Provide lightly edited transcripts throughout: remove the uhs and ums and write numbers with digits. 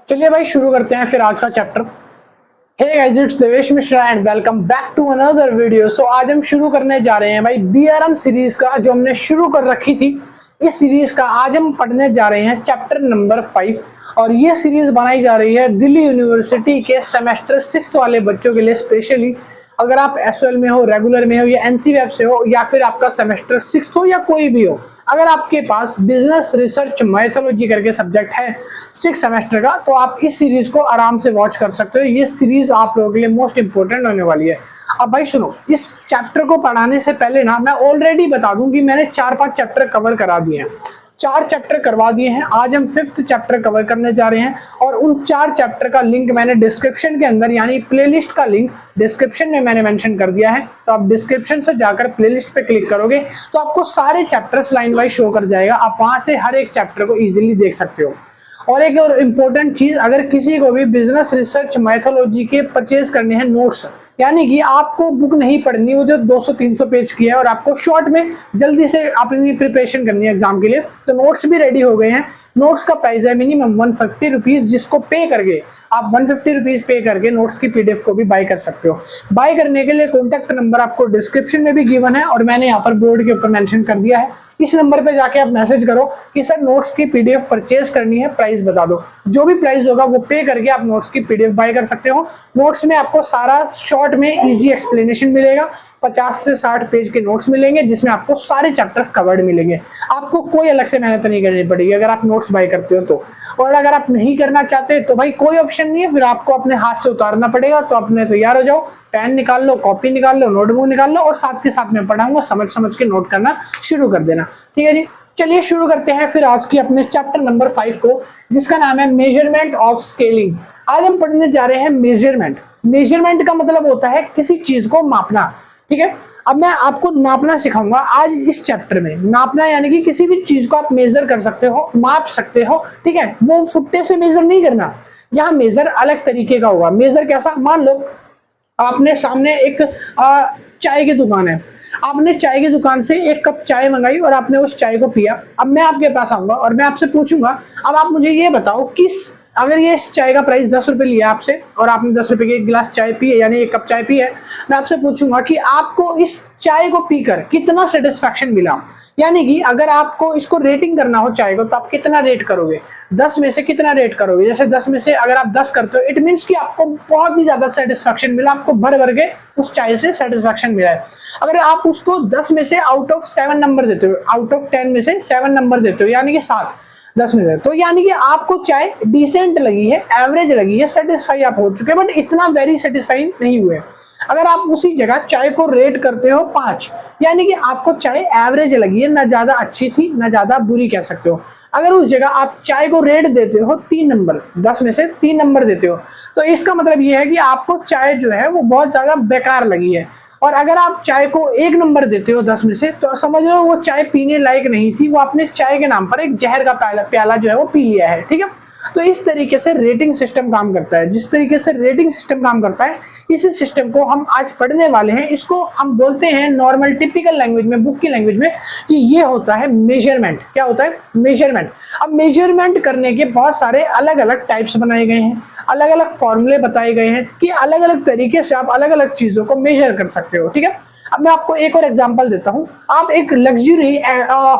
चलिए भाई शुरू करते हैं फिर आज का chapter. Hey guys, it's Devesh Mishra and welcome back to another video. So आज हम शुरू करने जा रहे हैं भाई बीआरएम सीरीज का, जो हमने शुरू कर रखी थी। इस सीरीज का आज हम पढ़ने जा रहे हैं चैप्टर नंबर 5 और ये सीरीज बनाई जा रही है दिल्ली यूनिवर्सिटी के सेमेस्टर 6 वाले बच्चों के लिए स्पेशली। अगर आप एसएल में हो, रेगुलर में हो या एनसी वेब से हो या फिर आपका सेमेस्टर 6 हो या कोई भी हो, अगर आपके पास बिजनेस रिसर्च मैथोलॉजी करके सब्जेक्ट है 6 सेमेस्टर का, तो आप इस सीरीज को आराम से वॉच कर सकते हो। ये सीरीज आप लोगों के लिए मोस्ट इंपोर्टेंट होने वाली है। अब भाई सुनो, इस चैप्टर को पढ़ाने से पहले ना मैं ऑलरेडी बता दूं कि मैंने 4-5 चैप्टर कवर करा दिए हैं, 4 चैप्टर करवा दिए हैं। आज हम 5th चैप्टर कवर करने जा रहे हैं और उन 4 चैप्टर का लिंक मैंने डिस्क्रिप्शन के अंदर यानी प्लेलिस्ट का लिंक डिस्क्रिप्शन में मैंने मेंशन कर दिया है। तो आप डिस्क्रिप्शन से जाकर प्लेलिस्ट पे क्लिक करोगे तो आपको सारे चैप्टर्स लाइन वाइज शो कर जाएगा। आप वहां से हर एक चैप्टर को इजीली देख सकते हो। और एक और इम्पोर्टेंट चीज, अगर किसी को भी बिजनेस रिसर्च मैथोलॉजी के परचेज करने हैं नोट्स, यानी कि आपको बुक नहीं पढ़नी, वो जो 200-300 पेज की है और आपको शॉर्ट में जल्दी से अपनी प्रिपरेशन करनी है एग्जाम के लिए, तो नोट्स भी रेडी हो गए हैं। नोट्स का प्राइस है मिनिमम 150 रुपीज, जिसको पे करके आप 150 रुपीज पे करके नोट्स की पीडीएफ को भी बाय कर सकते हो। बाय करने के लिए कॉन्टैक्ट नंबर आपको डिस्क्रिप्शन में भी गिवन है और मैंने यहाँ पर बोर्ड के ऊपर मेंशन कर दिया है। इस नंबर पे जाके आप मैसेज करो कि सर नोट्स की पीडीएफ परचेज करनी है, प्राइस बता दो। जो भी प्राइस होगा वो पे करके आप नोट्स की पीडीएफ बाय कर सकते हो। नोट्स में आपको सारा शॉर्ट में इजी एक्सप्लेनेशन मिलेगा। 50 से 60 पेज के नोट्स मिलेंगे जिसमें आपको सारे चैप्टर्स कवर्ड मिलेंगे। आपको कोई अलग से मेहनत नहीं करनी पड़ेगी अगर आप नोट्स बाय करते हो तो। और अगर आप नहीं करना चाहते तो भाई कोई ऑप्शन नहीं है, फिर आपको अपने हाथ से उतारना पड़ेगा। तो अपने तैयार हो जाओ, पेन निकाल लो, कॉपी निकाल लो, नोटबुक निकाल लो और साथ के साथ में पढ़ाऊंगा, समझ समझ के नोट करना शुरू कर देना। ठीक है जी, चलिए शुरू करते हैं फिर आज की अपने चैप्टर नंबर 5 को, जिसका नाम है मेजरमेंट ऑफ स्केलिंग। आज हम पढ़ने जा रहे हैं मेजरमेंट। मेजरमेंट का मतलब होता है किसी चीज को मापना। ठीक है, अब मैं आपको नापना सिखाऊंगा आज इस चैप्टर में। नापना यानी कि किसी भी चीज को आप मेजर कर सकते हो, माप सकते हो। ठीक है, वो फुट्टे से मेजर नहीं करना, यहाँ मेजर अलग तरीके का होगा। मेजर कैसा, मान लो आपने सामने एक चाय की दुकान है, आपने चाय की दुकान से 1 कप चाय मंगाई और आपने उस चाय को पिया। अब मैं आपके पास आऊंगा और मैं आपसे पूछूंगा, अब आप मुझे ये बताओ कि अगर ये इस चाय का प्राइस 10 रुपए लिया आपसे और आपने 10 रुपए की 1 गिलास चाय पी है यानी 1 कप चाय पी है, मैं आपसे पूछूंगा कि आपको इस चाय को पीकर कितना सेटिस्फैक्शन मिला। यानी कि अगर आपको इसको रेटिंग करना हो चाय को, तो आप कितना रेट करोगे, 10 में से कितना रेट करोगे। जैसे 10 में से अगर आप 10 करते हो, इट मीन्स कि आपको बहुत ही ज्यादा सेटिस्फैक्शन मिला, आपको भर भर के उस चाय से सेटिस्फैक्शन मिला है। अगर आप उसको 10 में से आउट ऑफ 7 नंबर देते हो, आउट ऑफ 10 में से 7 नंबर देते हो, यानी कि 7 10 में से, तो यानी कि आपको चाय डिसेंट लगी है, एवरेज लगी है, सेटिस्फाई आप हो चुके हैं, बट इतना वेरी सेटिस्फाई नहीं हुए। अगर आप उसी जगह चाय को रेट करते हो 5, यानी कि आपको चाय एवरेज लगी है, ना ज्यादा अच्छी थी ना ज्यादा बुरी कह सकते हो। अगर उस जगह आप चाय को रेट देते हो 3 नंबर, 10 में से 3 नंबर देते हो, तो इसका मतलब ये है कि आपको चाय जो है वो बहुत ज्यादा बेकार लगी है। और अगर आप चाय को 1 नंबर देते हो 10 में से, तो समझ लो वो चाय पीने लायक नहीं थी, वो आपने चाय के नाम पर एक जहर का प्याला जो है वो पी लिया है। ठीक है, तो इस तरीके से रेटिंग सिस्टम काम करता है। जिस तरीके से रेटिंग सिस्टम काम करता है, इसी सिस्टम को हम आज पढ़ने वाले हैं। इसको हम बोलते हैं नॉर्मल टिपिकल लैंग्वेज में, बुक की लैंग्वेज में, कि ये होता है मेजरमेंट। क्या होता है? मेजरमेंट। अब मेजरमेंट करने के बहुत सारे अलग अलग टाइप्स बनाए गए हैं, अलग अलग फॉर्मूले बताए गए हैं कि अलग अलग तरीके से आप अलग अलग चीजों को मेजर कर सकते हो। ठीक है, अब मैं आपको एक और एग्जांपल देता हूं। आप एक लग्जरी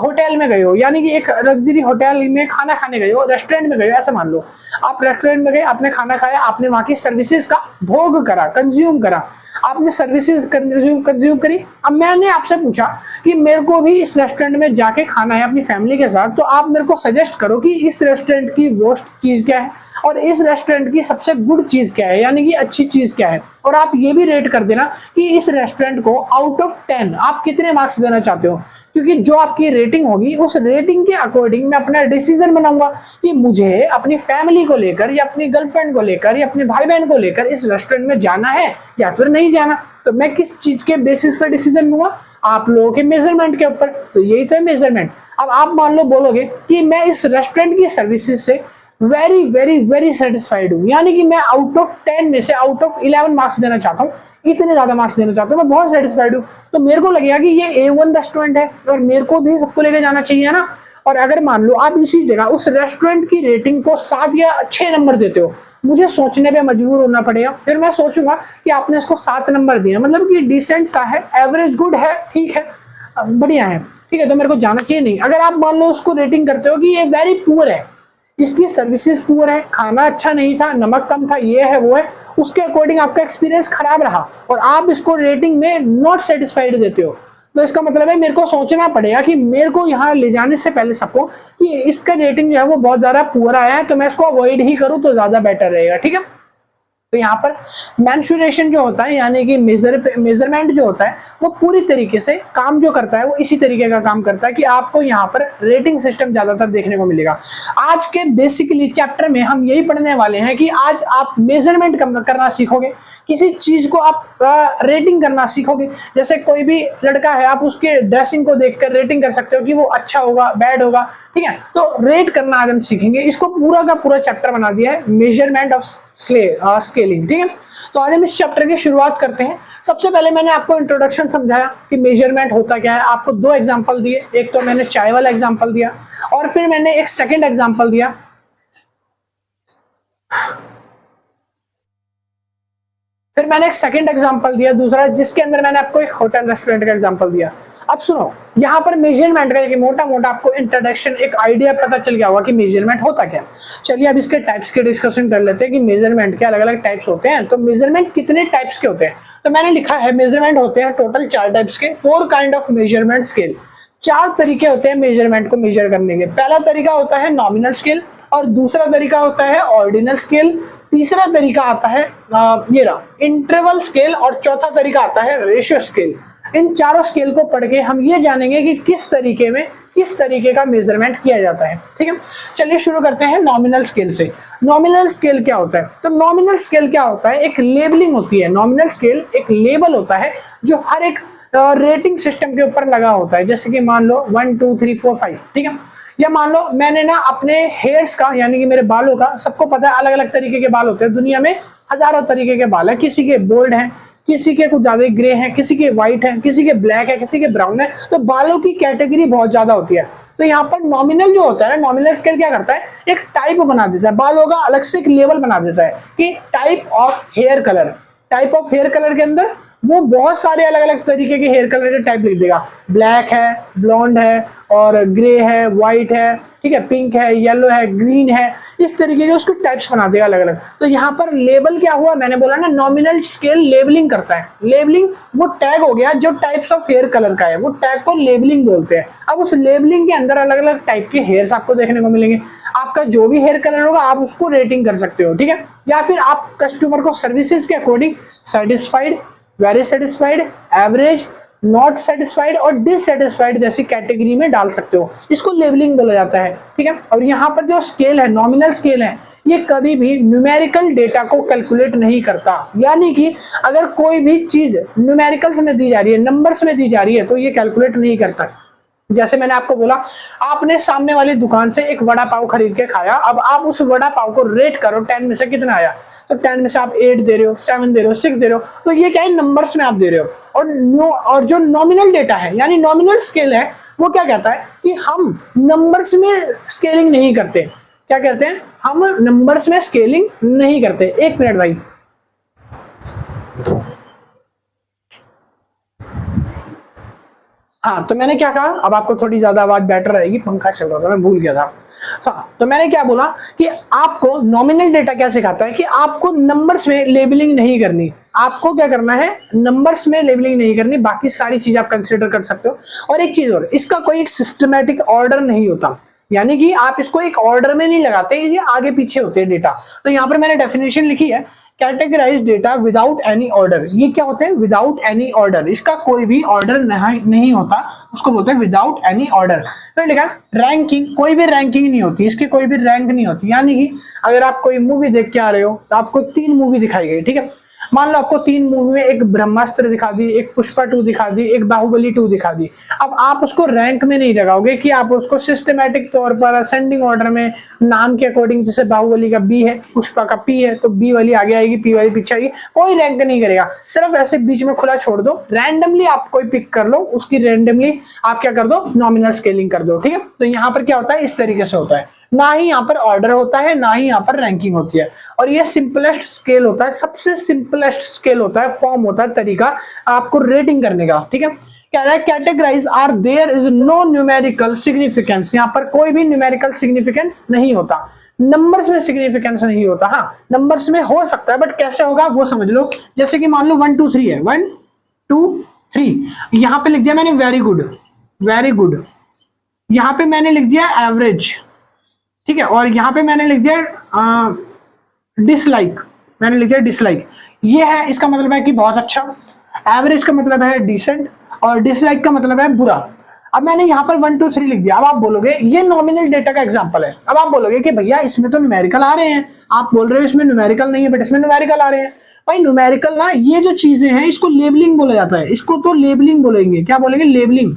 होटल में गए हो, यानी कि एक लग्जरी होटल में खाना खाने गए हो, रेस्टोरेंट में गए हो, ऐसा मान लो। आप रेस्टोरेंट में गए, आपने खाना खाया, आपने वहां की सर्विसेज का भोग करा, कंज्यूम करा, आपने सर्विसेज कंज्यूम करी। अब मैंने आपसे पूछा कि मेरे को भी इस रेस्टोरेंट में जाके खाना है अपनी फैमिली के साथ, तो आप मेरे को सजेस्ट करो कि इस रेस्टोरेंट की वर्स्ट चीज क्या है और इस रेस्टोरेंट की सबसे गुड चीज क्या है, यानी कि अच्छी चीज क्या है। और आप ये भी रेट कर देना कि इस रेस्टोरेंट को आउट ऑफ 10 आप कितने मार्क्स देना चाहते हो, क्योंकि जो आपकी रेटिंग होगी उस रेटिंग के अकॉर्डिंग मैं अपना डिसीजन बनाऊंगा कि मुझे अपनी फैमिली को लेकर या अपनी गर्लफ्रेंड को लेकर या अपने भाई बहन को लेकर इस रेस्टोरेंट में जाना है या फिर नहीं जाना। तो मैं किस चीज के बेसिस पर डिसीजन लूंगा? आप लोगों के मेजरमेंट के ऊपर। तो यही तो है मेजरमेंट। अब आप मान लो बोलोगे कि मैं इस रेस्टोरेंट की सर्विसेज से वेरी वेरी वेरी सेटिस्फाइड हूँ, यानी कि मैं आउट ऑफ 10 में से आउट ऑफ 11 मार्क्स देना चाहता हूँ, इतने ज्यादा मार्क्स देना चाहता हूँ, मैं बहुत सेटिस्फाइड हूँ। तो मेरे को लगेगा कि ये A1 रेस्टोरेंट है और मेरे को भी सबको लेके जाना चाहिए ना। और अगर मान लो आप इसी जगह उस रेस्टोरेंट की रेटिंग को 7 या 6 नंबर देते हो, मुझे सोचने पे मजबूर होना पड़ेगा। फिर मैं सोचूंगा कि आपने इसको 7 नंबर दिया, मतलब कि डिसेंट सा है, एवरेज गुड है, ठीक है, बढ़िया है, ठीक है, तो मेरे को जाना चाहिए नहीं। अगर आप मान लो उसको रेटिंग करते हो कि ये वेरी पुअर है, इसकी सर्विसेज पुअर है, खाना अच्छा नहीं था, नमक कम था, ये है वो है, उसके अकॉर्डिंग आपका एक्सपीरियंस खराब रहा और आप इसको रेटिंग में नॉट सेटिस्फाइड देते हो, तो इसका मतलब है मेरे को सोचना पड़ेगा कि मेरे को यहाँ ले जाने से पहले सबको कि इसका रेटिंग जो है वो बहुत ज्यादा पुअर आया है, तो मैं इसको अवॉइड ही करूँ तो ज्यादा बेटर रहेगा, ठीक है। तो यहाँ पर मेंसुरेशन जो होता है यानी कि मेजरमेंट जो होता है वो पूरी तरीके से काम जो करता है वो इसी तरीके का काम करता है कि आपको यहाँ पर रेटिंग सिस्टम ज्यादातर देखने को मिलेगा। आज के बेसिकली चैप्टर में हम यही पढ़ने वाले हैं कि आज आप मेजरमेंट करना सीखोगे, किसी चीज को आप रेटिंग करना सीखोगे। जैसे कोई भी लड़का है, आप उसके ड्रेसिंग को देखकर रेटिंग कर सकते हो कि वो अच्छा होगा, बैड होगा, ठीक है। तो रेट करना आज हम सीखेंगे, इसको पूरा का पूरा चैप्टर बना दिया है मेजरमेंट ऑफ स्केलिंग, ठीक है। तो आज हम इस चैप्टर की शुरुआत करते हैं। सबसे पहले मैंने आपको इंट्रोडक्शन समझाया कि मेजरमेंट होता क्या है, आपको 2 एग्जांपल दिए, एक तो मैंने चाय वाला एग्जांपल दिया और फिर मैंने एक सेकंड एग्जांपल दिया, दूसरा जिसके अंदर मैंने आपको एक होटल रेस्टोरेंट का एग्जांपल दिया। अब सुनो, यहाँ पर मेजरमेंट का एक मोटा मोटा आपको इंट्रोडक्शन, एक आइडिया पता चल गया होगा कि मेजरमेंट होता क्या है। चलिए अब इसके टाइप्स की डिस्कशन कर लेते हैं कि मेजरमेंट के अलग अलग टाइप्स होते हैं। तो मेजरमेंट कितने टाइप्स के होते हैं, तो मैंने लिखा है मेजरमेंट होते हैं टोटल 4 टाइप्स के, 4 काइंड ऑफ मेजरमेंट स्केल। 4 तरीके होते हैं मेजरमेंट को मेजर करने के। पहला तरीका होता है नॉमिनल स्केल, और दूसरा तरीका होता है ऑर्डिनल स्केल, तीसरा तरीका आता है ये रहा इंटरवल स्केल, और चौथा तरीका आता है रेशियो स्केल। इन चारों स्केल को पढ़ के हम ये जानेंगे कि किस तरीके का मेजरमेंट किया जाता है, ठीक है। चलिए शुरू करते हैं नॉमिनल स्केल से। नॉमिनल स्केल क्या होता है, तो नॉमिनल स्केल क्या होता है, एक लेबलिंग होती है। नॉमिनल स्केल एक लेबल होता है जो हर एक रेटिंग सिस्टम के ऊपर लगा होता है। जैसे कि मान लो 1 2 3 4 5, ठीक है। या मान लो मैंने ना अपने हेयर्स का यानी कि मेरे बालों का, सबको पता है अलग अलग तरीके के बाल होते हैं, दुनिया में हजारों तरीके के बाल है, किसी के बोल्ड हैं, किसी के कुछ ज्यादा ग्रे हैं, किसी के व्हाइट है, किसी के ब्लैक है, किसी के ब्राउन है, तो बालों की कैटेगरी बहुत ज्यादा होती है। तो यहाँ पर नॉमिनल जो होता है ना, नॉमिनल स्केल क्या करता है, एक टाइप बना देता है, बालों का अलग से एक लेवल बना देता है कि type of hair colour. Type of hair colour के अंदर वो बहुत सारे अलग अलग तरीके के हेयर कलर के टाइप लिख देगा, ब्लैक है, ब्लॉन्ड है, और ग्रे है, व्हाइट है, ठीक है, पिंक है, येलो है, ग्रीन है, इस तरीके के उसको टाइप्स बना देगा अलग अलग। तो यहाँ पर लेबल क्या हुआ, मैंने बोला ना नॉमिनल स्केल लेबलिंग करता है। लेबलिंग वो टैग हो गया जो टाइप्स ऑफ हेयर कलर का है, वो टैग को लेबलिंग बोलते हैं। अब उस लेबलिंग के अंदर अलग अलग टाइप के हेयर्स आपको देखने को मिलेंगे। आपका जो भी हेयर कलर होगा आप उसको रेटिंग कर सकते हो, ठीक है। या फिर आप कस्टमर को सर्विसेज के according satisfied, very satisfied, average, not satisfied और डिससेटिस्फाइड जैसी कैटेगरी में डाल सकते हो। इसको लेबलिंग बोला जाता है, ठीक है। और यहाँ पर जो स्केल है, नॉमिनल स्केल है, ये कभी भी न्यूमेरिकल डेटा को कैलकुलेट नहीं करता। यानी कि अगर कोई भी चीज न्यूमेरिकल्स में दी जा रही है, नंबर्स में दी जा रही है, तो ये कैलकुलेट नहीं करता। जैसे मैंने आपको बोला, आपने सामने वाली दुकान से एक वड़ा पाव खरीद के खाया, अब आप उस वड़ा पाव को रेट करो 10 में से कितना आया, तो 10 में से आप 8 दे रहे हो, 7 दे रहे हो, 6 दे रहे हो, तो ये क्या है, नंबर्स में आप दे रहे हो। और जो नॉमिनल डेटा है यानी नॉमिनल स्केल है, वो क्या कहता है कि हम नंबर्स में स्केलिंग नहीं करते। क्या कहते हैं, हम नंबर्स में स्केलिंग नहीं करते। 1 मिनट भाई, हाँ, तो मैंने क्या कहा, अब आपको थोड़ी ज्यादा आवाज बेटर रहेगी, पंखा चल रहा था, मैं भूल गया था। हाँ, तो मैंने क्या बोला कि आपको नॉमिनल डेटा क्या सिखाता है कि आपको नंबर्स में लेबलिंग नहीं करनी। आपको क्या करना है, नंबर्स में लेबलिंग नहीं करनी, बाकी सारी चीज आप कंसिडर कर सकते हो। और एक चीज और, इसका कोई एक सिस्टमैटिक ऑर्डर नहीं होता, यानी कि आप इसको एक ऑर्डर में नहीं लगाते, ये आगे पीछे होते हैं डेटा। तो यहाँ पर मैंने डेफिनेशन लिखी है, categorise data without any order. ये क्या होते हैं, विदाउट एनी ऑर्डर, इसका कोई भी ऑर्डर नहीं होता, उसको बोलते हैं विदाउट एनी ऑर्डर। फिर लिखा रैंकिंग, कोई भी रैंकिंग नहीं होती, इसकी कोई भी रैंक नहीं होती। यानी कि अगर आप कोई मूवी देख के आ रहे हो तो आपको 3 मूवी दिखाई गई, ठीक है। मान लो आपको 3 मूवी में एक ब्रह्मास्त्र दिखा दी, एक पुष्पा 2 दिखा दी, एक बाहुबली 2 दिखा दी। अब आप उसको रैंक में नहीं लगाओगे कि आप उसको सिस्टमैटिक तौर पर असेंडिंग ऑर्डर में नाम के अकॉर्डिंग, जैसे बाहुबली का बी है, पुष्पा का पी है, तो बी वाली आगे आएगी, पी वाली पीछे आएगी, कोई रैंक नहीं करेगा। सिर्फ ऐसे बीच में खुला छोड़ दो, रैंडमली आप कोई पिक कर लो, उसकी रैंडमली आप क्या कर दो, नॉमिनल स्केलिंग कर दो। ठीक है, तो यहाँ पर क्या होता है, इस तरीके से होता है। ना ही यहाँ पर ऑर्डर होता है, ना ही यहाँ पर रैंकिंग होती है। और ये सिंपलेस्ट स्केल होता है, सबसे सिंपलेस्ट स्केल होता है, फॉर्म होता है, तरीका आपको रेटिंग करने का। ठीक है, क्या है, categorise are there is no numerical significance. यहाँ पर कोई भी न्यूमेरिकल सिग्निफिकेंस नहीं होता, नंबर्स में सिग्निफिकेंस नहीं होता। हाँ, नंबर्स में हो सकता है, बट कैसे होगा वो समझ लो। जैसे कि मान लो 1 2 3 है, 1 2 3, यहाँ पे लिख दिया मैंने वेरी गुड, वेरी गुड, यहाँ पे मैंने लिख दिया एवरेज, ठीक है, और यहाँ पे मैंने लिख दिया डिसलाइक, मैंने लिख दिया डिसलाइक। ये है, इसका मतलब है कि बहुत अच्छा, एवरेज का मतलब है डिसेंट, और डिसलाइक का मतलब है बुरा। अब मैंने यहाँ पर 1 2 3 लिख दिया। अब आप बोलोगे ये नॉमिनल डेटा का एग्जांपल है। अब आप बोलोगे कि भैया इसमें तो न्यूमेरिकल आ रहे हैं, आप बोल रहे हो इसमें न्यूमेरिकल नहीं है, बट इसमें न्यूमेरिकल आ रहे हैं। भाई न्यूमेरिकल ना, ये जो चीजें हैं इसको लेबलिंग बोला जाता है, इसको तो लेबलिंग बोलेंगे। क्या बोलेंगे, लेबलिंग।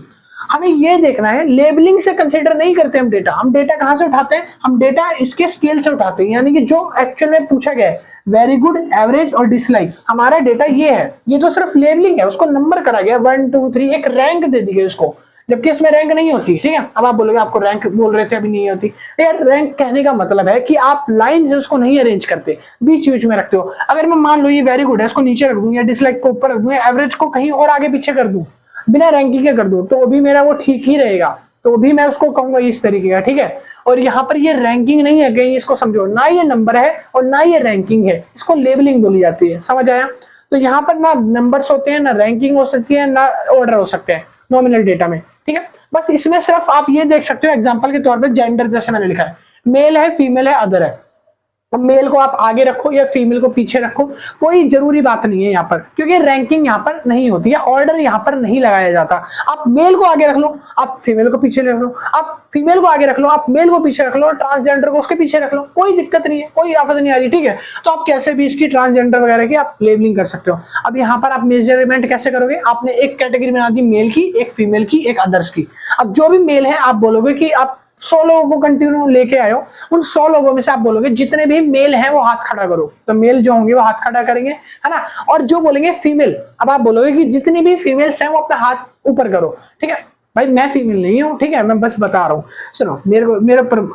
हमें ये देखना है, लेबलिंग से कंसीडर नहीं करते हम डेटा। हम डेटा कहां से उठाते हैं, हम डेटा इसके स्केल से उठाते हैं, यानी कि जो एक्चुअल में पूछा गया है, वेरी गुड, एवरेज और डिसलाइक, हमारा डेटा ये है। ये तो सिर्फ लेबलिंग है, उसको नंबर करा गया 1 2 3, एक रैंक दे दी गई उसको, जबकि इसमें रैंक नहीं होती। ठीक है, अब आप बोलोगे आपको रैंक बोल रहे थे अभी नहीं होती। यार रैंक कहने का मतलब है कि आप लाइन से उसको नहीं अरेंज करते, बीच बीच में रखते हो। अगर मैं मान लो ये वेरी गुड है, इसको नीचे रख दूं, या डिसलाइक को ऊपर रख दूं, या एवरेज को कहीं और आगे पीछे कर दूं, बिना रैंकिंग के कर दूं, तो भी मेरा वो ठीक ही रहेगा, तो भी मैं उसको कहूंगा इस तरीके का। ठीक है, और यहाँ पर ये रैंकिंग नहीं है, कहीं इसको समझो, ना ये नंबर है और ना ये रैंकिंग है, इसको लेबलिंग बोली जाती है। समझ आया? तो यहाँ पर ना नंबर्स होते हैं, ना रैंकिंग हो सकती है, ना ऑर्डर हो सकते हैं नॉमिनल डेटा में। ठीक है, बस इसमें सिर्फ आप ये देख सकते हो एग्जांपल के तौर पे, जेंडर जैसे मैंने लिखा है, मेल है, फीमेल है, अदर है। अब मेल को आप आगे रखो या फीमेल को पीछे रखो, कोई जरूरी बात नहीं है यहाँ पर, क्योंकि रैंकिंग यहाँ पर नहीं होती है, ऑर्डर यहाँ पर नहीं लगाया जाता। आप मेल को आगे रख लो, आप फीमेल को पीछे रख लो, आप फीमेल को आगे रख लो, आप मेल को पीछे रख लो, ट्रांसजेंडर को उसके पीछे रख लो, कोई दिक्कत नहीं है, कोई आफत नहीं आ रही। ठीक है, तो आप कैसे भी इसकी ट्रांसजेंडर वगैरह की आप लेबलिंग कर सकते हो। अब यहाँ पर आप मेजरमेंट कैसे करोगे, आपने एक कैटेगरी बना दी मेल की, एक फीमेल की, एक अदर्स की। अब जो भी मेल है आप बोलोगे कि आप 100 लोगों को कंटिन्यू लेके आए हो, उन 100 लोगों में से आप बोलोगे जितने भी मेल हैं वो हाथ खड़ा करो, तो मेल जो होंगे वो हाथ खड़ा करेंगे, है ना। और जो बोलेंगे फीमेल, अब आप बोलोगे कि जितनी भी फीमेल्स हैं वो अपना हाथ ऊपर करो। ठीक है, भाई मैं फीमेल नहीं हूं, ठीक है, मैं बस बता रहा हूं। सुनो, मेरे पर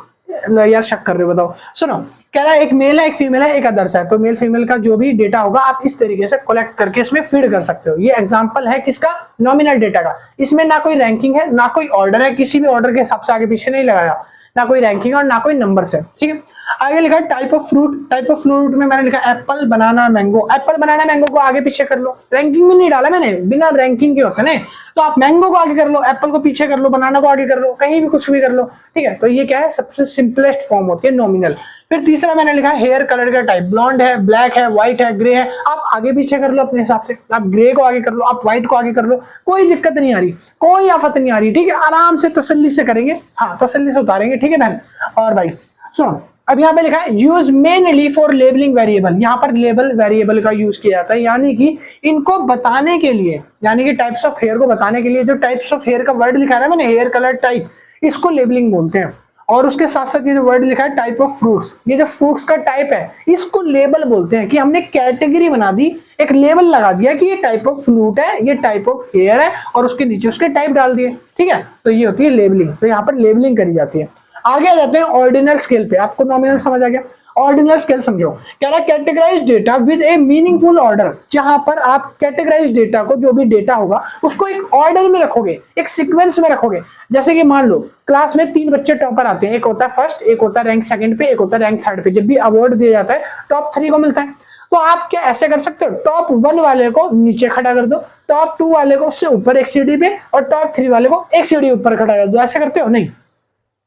यार शक कर रहे हो, बताओ। सुनो, कह रहा है एक मेल है, एक फीमेल है, एक अदर्स है, तो मेल फीमेल का जो भी डेटा होगा आप इस तरीके से कलेक्ट करके इसमें फीड कर सकते हो। ये एग्जांपल है किसका, नॉमिनल डेटा का। इसमें ना कोई रैंकिंग है, ना कोई ऑर्डर है, किसी भी ऑर्डर के हिसाब से आगे पीछे नहीं लगाया, ना कोई रैंकिंग और ना कोई नंबर है। ठीक है, आगे लिखा type of fruit. Type of fruit में मैंने लिखा एप्पल, बनाना, मैंगो। एप्पल, बनाना, मैंगो को आगे पीछे कर लो, रैंकिंग में नहीं डाला मैंने, बिना रैंकिंग के होते ना, तो आप मैंगो को आगे कर लो, एप्पल को पीछे कर लो, बनाना को आगे कर लो, कहीं भी कुछ भी कर लो। ठीक है, तो ये क्या है, सबसे सिंपलेस्ट फॉर्म होती है नॉमिनल। फिर तीसरा मैंने लिखा हेयर कलर का टाइप, ब्लॉन्ड है, ब्लैक है, व्हाइट है, ग्रे है। आप आगे पीछे कर लो अपने हिसाब से, आप ग्रे को आगे कर लो, आप व्हाइट को आगे कर लो, कोई दिक्कत नहीं आ रही, कोई आफत नहीं आ रही। ठीक है, आराम से तसल्ली से करेंगे, हाँ तसल्ली से उतारेंगे। ठीक है बहन और भाई, सुनो अब यहाँ पे लिखा है use mainly for labelling variable. यहाँ पर लेबल वेरिएबल का यूज किया जाता है, यानी कि इनको बताने के लिए, यानी कि टाइप्स ऑफ हेयर को बताने के लिए जो टाइप्स ऑफ हेयर का वर्ड लिखा है मैंने, हेयर कलर टाइप, इसको लेबलिंग बोलते हैं। और उसके साथ साथ ये जो वर्ड लिखा है टाइप ऑफ फ्रूट्स, ये जो फ्रूट्स का टाइप है इसको लेबल बोलते हैं, कि हमने कैटेगरी बना दी, एक लेबल लगा दिया कि ये टाइप ऑफ फ्रूट है, ये टाइप ऑफ हेयर है, और उसके नीचे उसके टाइप डाल दिए। ठीक है, तो ये होती है लेबलिंग। तो यहाँ पर लेबलिंग करी जाती है। आगे आ जाते हैं ऑर्डिनल स्केल पे। आपको नॉमिनल समझ आ गया, ऑर्डिनल स्केल समझो। कह रहा है categorise data with a meaningful order, जहां पर आप कैटेगराइज डेटा को, जो भी डेटा होगा उसको एक ऑर्डर में रखोगे, एक सीक्वेंस में रखोगे। जैसे कि मान लो क्लास में 3 बच्चे टॉपर आते हैं, एक होता है फर्स्ट, एक होता है रैंक सेकंड पे, एक होता है रैंक थर्ड पे। जब भी अवार्ड दिया जाता है टॉप 3 को मिलता है, तो आप क्या ऐसे कर सकते हो, टॉप 1 वाले को नीचे खड़ा कर दो, टॉप 2 वाले को उससे ऊपर एक सीढ़ी पे, और टॉप 3 वाले को एक सीढ़ी ऊपर खड़ा कर दो। ऐसे करते हो नहीं,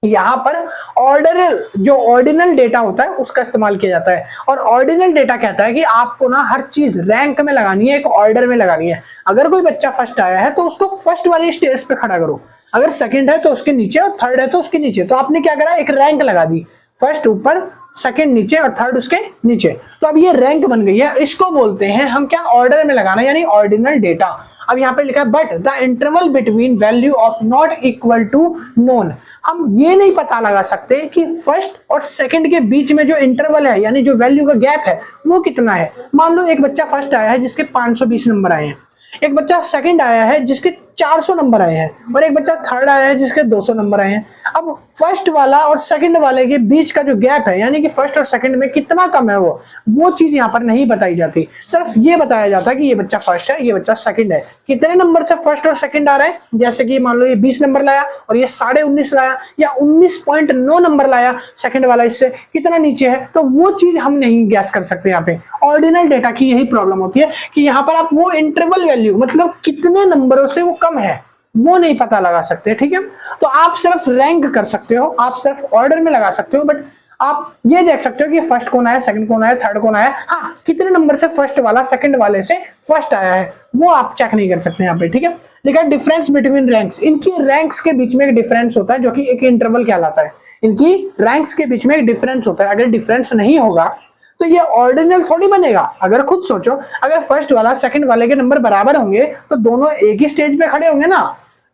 यहाँ पर ऑर्डर, जो ऑर्डिनल डेटा होता है उसका इस्तेमाल किया जाता है। और ऑर्डिनल डेटा कहता है कि आपको ना हर चीज रैंक में लगानी है, एक ऑर्डर में लगानी है। अगर कोई बच्चा फर्स्ट आया है तो उसको फर्स्ट वाली स्टेज पे खड़ा करो, अगर सेकंड है तो उसके नीचे, और थर्ड है तो उसके नीचे। तो आपने क्या करा, एक रैंक लगा दी, फर्स्ट ऊपर, सेकंड नीचे और थर्ड उसके नीचे। तो अब ये रैंक बन गई है, इसको बोलते हैं हम क्या, ऑर्डर में लगाना, यानी ऑर्डिनल डेटा। अब यहाँ पे लिखा है but the interval between value of not equal to known. हम ये नहीं पता लगा सकते कि फर्स्ट और सेकंड के बीच में जो इंटरवल है, यानी जो वैल्यू का गैप है, वो कितना है। मान लो एक बच्चा फर्स्ट आया है जिसके 520 नंबर आए हैं, एक बच्चा सेकंड आया है जिसके 400 नंबर आए हैं, और एक बच्चा थर्ड आया है जिसके 200 नंबर आए हैं। अब फर्स्ट वाला और सेकंड वाले के बीच का जो गैप है, यानी कि फर्स्ट और सेकंड में कितना कम है, वो चीज यहाँ पर नहीं बताई जाती। सिर्फ ये बताया जाता है कि ये बच्चा फर्स्ट है, ये बच्चा सेकंड है। कितने नंबर से फर्स्ट और सेकंड आ रहा है, जैसे कि मान लो ये 20 नंबर लाया और ये 19.5 लाया, या 19.9 नंबर लाया सेकंड वाला, इससे कितना नीचे है, तो वो चीज हम नहीं गैस कर सकते। यहाँ पे ऑर्डिनल डेटा की यही प्रॉब्लम होती है कि यहाँ पर आप वो इंटरवल वैल्यू, मतलब कितने नंबरों से वो कम है, वो नहीं पता लगा सकते। ठीक है, तो आप सिर्फ रैंक कर सकते हो, आप सिर्फ ऑर्डर में लगा सकते हो, बट आप ये देख सकते हो कि फर्स्ट कौन आया, सेकंड कौन आया, थर्ड कौन आया। हाँ, कितने नंबर से फर्स्ट वाला सेकंड वाले से फर्स्ट आया है, वो आप चेक नहीं कर सकते यहाँ पे। ठीक है, लिखा है डिफरेंस बिटवीन रैंक्स। इनकी रैंक्स के बीच में एक डिफरेंस होता है जो कि एक इंटरवल कहलाता है। इनकी रैंक्स के बीच में एक डिफरेंस होता है। अगर डिफरेंस नहीं होगा तो ये ऑर्डिनल थोड़ी बनेगा। अगर खुद सोचो, अगर फर्स्ट वाला सेकंड वाले के नंबर बराबर होंगे तो दोनों एक ही स्टेज पे खड़े होंगे ना,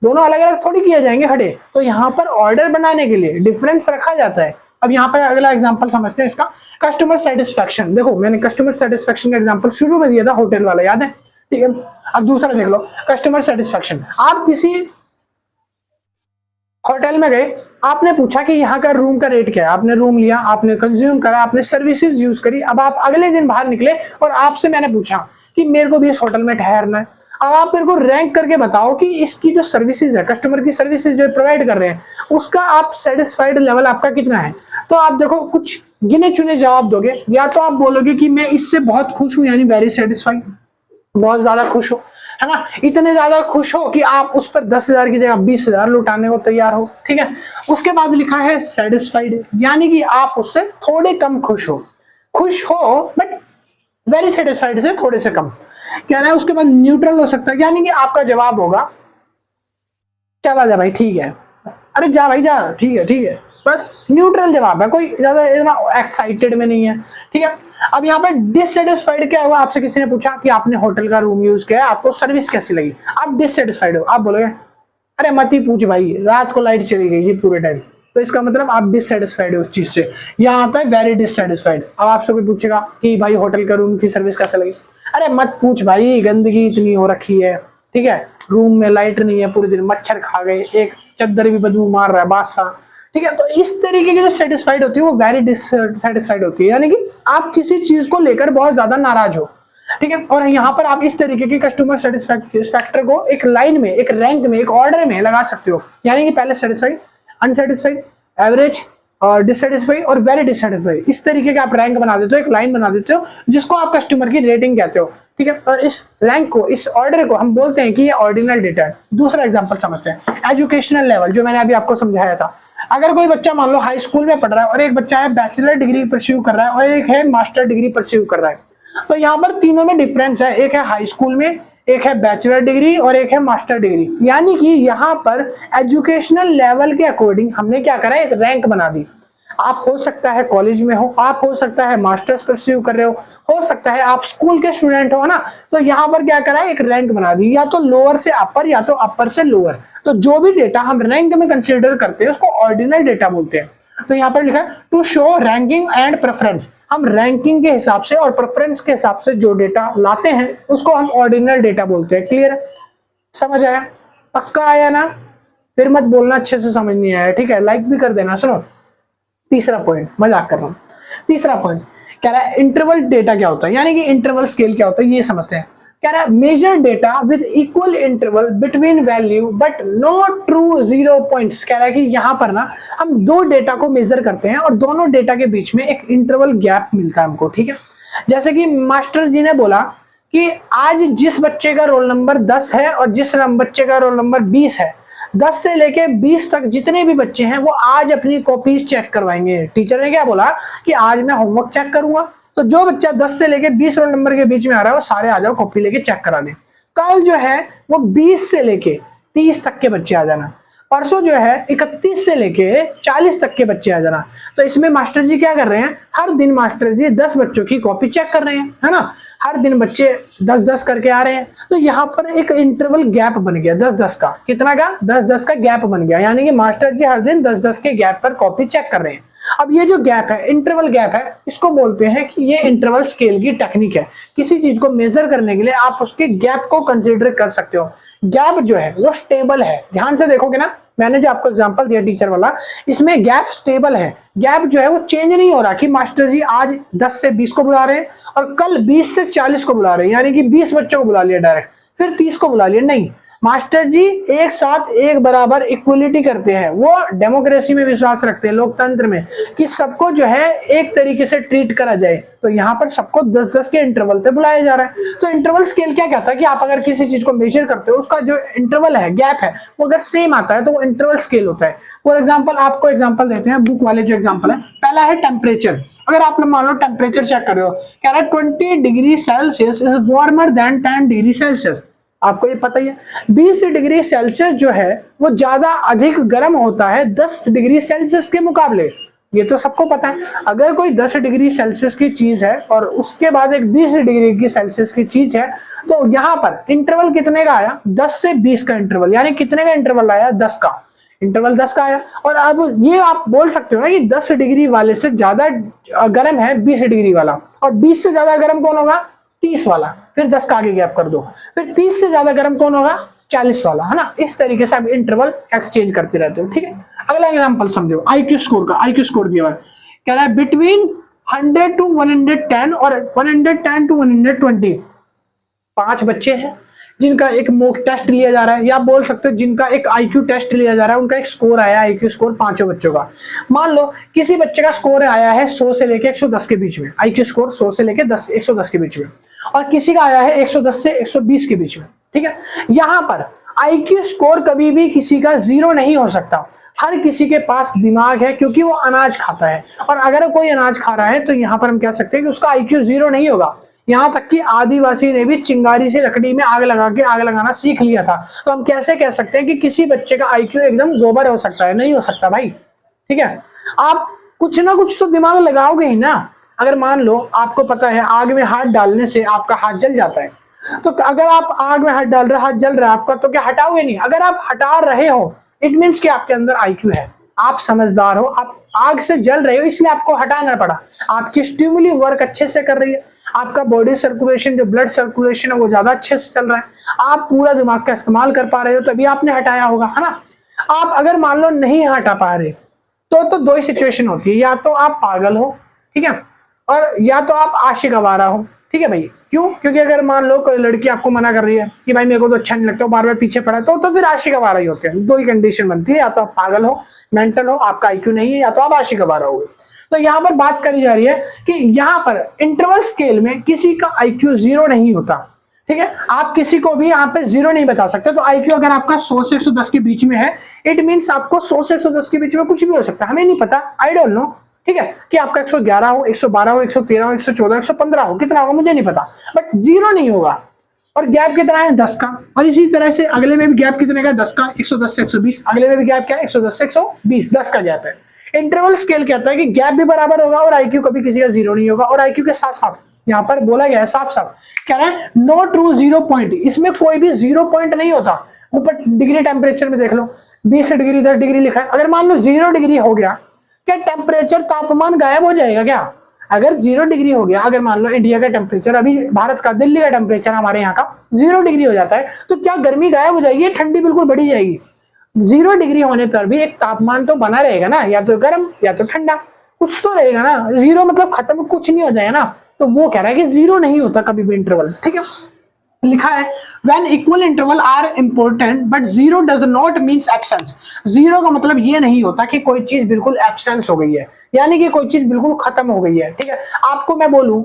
दोनों अलग अलग थोड़ी किए जाएंगे खड़े। तो यहाँ पर ऑर्डर बनाने के लिए डिफरेंस रखा जाता है। अब यहाँ पर अगला एग्जांपल समझते हैं इसका, कस्टमर सेटिस्फेक्शन। देखो मैंने कस्टमर सेटिस्फेक्शन का एग्जांपल शुरू में दिया था, होटल वाला, याद है? ठीक है, अब दूसरा देख लो, कस्टमर सेटिस्फेक्शन। आप किसी होटल में गए, आपने पूछा कि यहाँ का रूम का रेट क्या है, आपने रूम लिया, आपने कंज्यूम करा, आपने सर्विसेज यूज करी। अब आप अगले दिन बाहर निकले और आपसे मैंने पूछा कि मेरे को भी इस होटल में ठहरना है। अब आप मेरे को रैंक करके बताओ कि इसकी जो सर्विसेज है, कस्टमर की सर्विसेज जो प्रोवाइड कर रहे हैं, उसका आप सेटिस्फाइड लेवल आपका कितना है। तो आप देखो कुछ गिने चुने जवाब दोगे। या तो आप बोलोगे कि मैं इससे बहुत खुश हूं, यानी वेरी सेटिस्फाइड, बहुत ज्यादा खुश हो, है ना, इतने ज्यादा खुश हो कि आप उस पर 10,000 की जगह 20,000 लुटाने को तैयार हो। ठीक है, उसके बाद लिखा है सेटिस्फाइड, यानी कि आप उससे थोड़े कम खुश हो बट वेरी सेटिस्फाइड से थोड़े से कम कह रहा है। उसके बाद न्यूट्रल हो सकता है, यानी कि आपका जवाब होगा चला जा भाई ठीक है, अरे जा भाई जा, ठीक है, बस न्यूट्रल जवाब है, कोई ज्यादा इतना एक्साइटेड में नहीं है। ठीक है, अब यहाँ पर डिससेटिस्फाइड क्या होगा, आपसे किसी ने पूछा कि आपने होटल का रूम यूज किया, आपको सर्विस कैसी लगी, आप डिससेटिस्फाइड हो, आप बोलोगे अरे मत ही पूछ भाई, रात को लाइट चली गई थी पूरे टाइम, तो इसका मतलब आप डिससेटिस्फाइड हो उस चीज से। यहाँ आता है वेरी डिससेटिस्फाइड। अब आपसे कोई पूछेगा कि भाई होटल का रूम की सर्विस कैसे लगी, अरे मत पूछ भाई, गंदगी इतनी हो रखी है, ठीक है, रूम में लाइट नहीं है, पूरे दिन मच्छर खा गए, एक चद्दर भी बदबू मार रहा है बादशाह। ठीक है, तो इस तरीके की जो सेटिस्फाइड होती है वो वेरी डिससेटिस्फाइड होती है, यानी कि आप किसी चीज को लेकर बहुत ज्यादा नाराज हो। ठीक है, और यहाँ पर आप इस तरीके की कस्टमर सेटिस्फैक्टर को एक लाइन में, एक रैंक में, एक ऑर्डर में लगा सकते हो, यानी कि पहले सेटिस्फाइड, अनसेटिस्फाइड, एवरेज और डिससेटिस्फाइड और वेरी डिससेटिस्फाइड। इस तरीके का आप रैंक बना देते हो, एक लाइन बना देते हो जिसको आप कस्टमर की रेटिंग कहते हो। ठीक है, और इस रैंक को, इस ऑर्डर को हम बोलते हैं कि ये ऑर्डिनल डेटा है। दूसरा एग्जांपल समझते हैं, एजुकेशनल लेवल, जो मैंने अभी आपको समझाया था। अगर कोई बच्चा मान लो हाई स्कूल में पढ़ रहा है और एक बच्चा है बैचलर डिग्री परस्यू कर रहा है और एक है मास्टर डिग्री परस्यू कर रहा है, तो यहाँ पर तीनों में डिफरेंस है, एक है हाई स्कूल में, एक है बैचलर डिग्री और एक है मास्टर डिग्री। यानी कि यहाँ पर एजुकेशनल लेवल के अकॉर्डिंग हमने क्या करा, एक रैंक बना दी। आप हो सकता है कॉलेज में हो, आप हो सकता है मास्टर्स परस्यू कर रहे हो सकता है आप स्कूल के स्टूडेंट हो ना, तो यहाँ पर क्या करा है, एक रैंक बना दी, या तो लोअर से अपर या तो अपर से लोअर। तो जो भी डेटा हम रैंक में कंसीडर करते हैं उसको ऑर्डिनल डेटा बोलते हैं। तो यहाँ पर लिखा है to show ranking and preference. हम रैंकिंग के हिसाब से और प्रेफरेंस के हिसाब से जो डेटा लाते हैं उसको हम ऑर्डिनल डेटा बोलते हैं। क्लियर है, समझ आया, पक्का आया ना? फिर मत बोलना अच्छे से समझ नहीं आया, ठीक है, लाइक भी कर देना। सुनो तीसरा पॉइंट, मजाक कर रहा हूं, तीसरा पॉइंट कह रहा है इंटरवल डेटा क्या होता है, यानी कि इंटरवल स्केल क्या होता है ये समझते हैं। कह रहा है measure data with equal interval between value but no true zero points. कह रहा है कि यहाँ पर ना हम दो डेटा को मेजर करते हैं और दोनों डेटा के बीच में एक इंटरवल गैप मिलता है हमको। ठीक है, जैसे कि मास्टर जी ने बोला कि आज जिस बच्चे का रोल नंबर 10 है और जिस बच्चे का रोल नंबर 20 है, 10 से लेके 20 तक जितने भी बच्चे हैं वो आज अपनी कॉपीज चेक करवाएंगे। टीचर ने क्या बोला कि आज मैं होमवर्क चेक करूंगा, तो जो बच्चा 10 से लेके 20 रोल नंबर के बीच में आ रहा है वो सारे आ जाओ कॉपी लेके चेक करा लें। कल जो है वो 20 से लेके 30 तक के बच्चे आ जाना। परसों जो है 31 से लेके 40 तक के बच्चे आ जाना। तो इसमें मास्टर जी क्या कर रहे हैं, हर दिन मास्टर जी 10 बच्चों की कॉपी चेक कर रहे हैं, है ना। हर दिन बच्चे 10-10 करके आ रहे हैं। तो यहाँ पर एक इंटरवल गैप बन गया 10-10 का। कितना का? 10-10 का गैप बन गया, यानी कि मास्टर जी हर दिन 10-10 के गैप पर कॉपी चेक कर रहे हैं। अब ये जो गैप है, इंटरवल गैप है, इसको बोलते हैं कि ये इंटरवल स्केल की टेक्निक है। किसी चीज को मेजर करने के लिए आप उसके गैप को कंसीडर कर सकते हो। गैप जो है वो स्टेबल है, ध्यान से देखोगे ना, मैंने जो आपको एग्जांपल दिया टीचर वाला, इसमें गैप स्टेबल है। गैप जो है वो चेंज नहीं हो रहा कि मास्टर जी आज 10 से 20 को बुला रहे हैं और कल 20 से 40 को बुला रहे हैं, यानी कि 20 बच्चों को बुला लिया डायरेक्ट, फिर 30 को बुला लिया। नहीं, मास्टर जी एक साथ एक बराबर इक्वलिटी करते हैं। वो डेमोक्रेसी में विश्वास रखते हैं, लोकतंत्र में, कि सबको जो है एक तरीके से ट्रीट करा जाए। तो यहाँ पर सबको 10-10 के इंटरवल पे बुलाया जा रहा है। तो इंटरवल स्केल क्या कहता है कि आप अगर किसी चीज को मेजर करते हो, उसका जो इंटरवल है, गैप है, वो अगर सेम आता है तो वो इंटरवल स्केल होता है। फॉर एग्जाम्पल आपको एग्जाम्पल देते हैं, बुक वाले जो एग्जाम्पल है, पहला है टेम्परेचर। अगर आप मान लो टेम्परेचर चेक कर रहे हो, कह रहा है 20 degree Celsius is warmer than 10 degree Celsius. आपको ये पता ही है 20 डिग्री सेल्सियस जो है वो ज्यादा अधिक गर्म होता है 10 डिग्री सेल्सियस के मुकाबले। ये तो सबको पता है। अगर कोई 10 डिग्री सेल्सियस की चीज है और उसके बाद एक 20 डिग्री की सेल्सियस की चीज है, तो यहाँ पर इंटरवल कितने का आया? 10 से 20 का इंटरवल, यानी कितने का इंटरवल आया? 10 का इंटरवल 10 का आया। और अब ये आप बोल सकते हो ना कि 10 डिग्री वाले से ज्यादा गर्म है 20 डिग्री वाला, और 20 से ज्यादा गर्म कौन होगा? 30 वाला। फिर 10 का आगे गैप कर दो, फिर 30 से ज्यादा गर्म कौन होगा? 40 वाला, है ना। इस तरीके से आप इंटरवल एक्सचेंज करते रहते हो, ठीक है। अगला एग्जांपल समझो, आईक्यू स्कोर का। आईक्यू स्कोर दिया हुआ है, कह रहा है बिटवीन 100 to 110 और 110 to 120 5 बच्चे हैं जिनका एक मॉक टेस्ट लिया जा रहा है, या बोल सकते हो जिनका एक आईक्यू टेस्ट लिया जा रहा है। उनका एक स्कोर आया, आईक्यू स्कोर 5 बच्चों का। मान लो किसी बच्चे का स्कोर आया है 100 से लेके 110 के बीच में, आईक्यू स्कोर 100 से लेके 110 के बीच में, और किसी का आया है 110 से 120 के बीच में, ठीक है। यहाँ पर आईक्यू स्कोर कभी भी किसी का 0 नहीं हो सकता। हर किसी के पास दिमाग है, क्योंकि वो अनाज खाता है, और अगर कोई अनाज खा रहा है तो यहाँ पर हम कह सकते हैं कि उसका आईक्यू 0 नहीं होगा। यहाँ तक कि आदिवासी ने भी चिंगारी से लकड़ी में आग लगा के आग लगाना सीख लिया था। तो हम कैसे कह सकते हैं कि किसी बच्चे का आईक्यू एकदम गोबर हो सकता है? नहीं हो सकता भाई, ठीक है। आप कुछ ना कुछ तो दिमाग लगाओगे ही ना। अगर मान लो आपको पता है आग में हाथ डालने से आपका हाथ जल जाता है, तो अगर आप आग में हाथ डाल रहे, हाथ जल रहा है आपका, तो क्या हटाओगे नहीं? अगर आप हटा रहे हो, इट मीन्स कि आपके अंदर आईक्यू है, आप समझदार हो, आप आग से जल रहे हो, इसलिए आपको हटाना पड़ा। आपकी स्टिमुली वर्क अच्छे से कर रही है, आपका बॉडी सर्कुलेशन, जो ब्लड सर्कुलेशन है वो ज्यादा अच्छे से चल रहा है, आप पूरा दिमाग का इस्तेमाल कर पा रहे हो, तभी आपने हटाया होगा, है ना। आप अगर मान लो नहीं हटा पा रहे, तो दो ही सिचुएशन होती है, या तो आप पागल हो, ठीक है, और या तो आप आशिक आवारा हो, ठीक है भाई। क्यों? क्योंकि अगर मान लो कोई लड़की आपको मना कर रही है कि भाई मेरे को तो अच्छा नहीं लगता, बार बार पीछे पड़ा, तो फिर आशिक आवारा ही होते हैं। दो ही कंडीशन बनती है, या तो आप पागल हो, मेंटल हो, आपका आईक्यू नहीं है, या तो आप आशिक आवारा हो। तो यहाँ पर बात करी जा रही है कि यहाँ पर इंटरवल स्केल में किसी का आईक्यू 0 नहीं होता, ठीक है। आप किसी को भी यहाँ पे 0 नहीं बता सकते। तो आईक्यू अगर आपका 100 से 110 के बीच में है, इट मीन्स आपको 100 से 110 के बीच में कुछ भी हो सकता है, हमें नहीं पता, आई डोंट नो, ठीक है, कि आपका 111 हो, 112 हो, 113 हो, 114, 115 हो, कितना होगा मुझे नहीं पता, बट 0 नहीं होगा। और गैप कितना है? 10 का। और इसी तरह से अगले में भी गैप कितने का? 10 का। 110 से 120, अगले में भी गैप क्या है? 110 से 120, 10 का गैप है। इंटरवल स्केल कहता है कि गैप भी बराबर होगा और आईक्यू कभी किसी का 0 नहीं होगा। और आईक्यू के साथ साथ यहाँ पर बोला गया है साफ साफ, कह रहा है नो ट्रू 0 पॉइंट, इसमें कोई भी 0 पॉइंट नहीं होता। ऊपर डिग्री टेम्परेचर में देख लो, 20 डिग्री 10 डिग्री लिखा है। अगर मान लो 0 डिग्री हो गया, क्या टेम्परेचर तापमान गायब हो जाएगा क्या? अगर 0 डिग्री हो गया, अगर मान लो इंडिया का टेम्परेचर, अभी भारत का, दिल्ली का टेम्परेचर हमारे यहाँ का 0 डिग्री हो जाता है, तो क्या गर्मी गायब हो जाएगी? ठंडी बिल्कुल बढ़ी जाएगी। 0 डिग्री होने पर भी एक तापमान तो बना रहेगा ना, या तो गर्म या तो ठंडा, कुछ तो रहेगा ना। 0 मतलब खत्म, कुछ नहीं हो जाएगा ना। तो वो कह रहा है कि 0 नहीं होता कभी भी इंटरवल, ठीक है। लिखा है when equal interval are important but 0 does not means absence। 0 का मतलब ये नहीं होता कि कोई चीज बिल्कुल एब्सेंस हो गई है, यानी कि कोई चीज बिल्कुल खत्म हो गई है, ठीक है। आपको मैं बोलूं,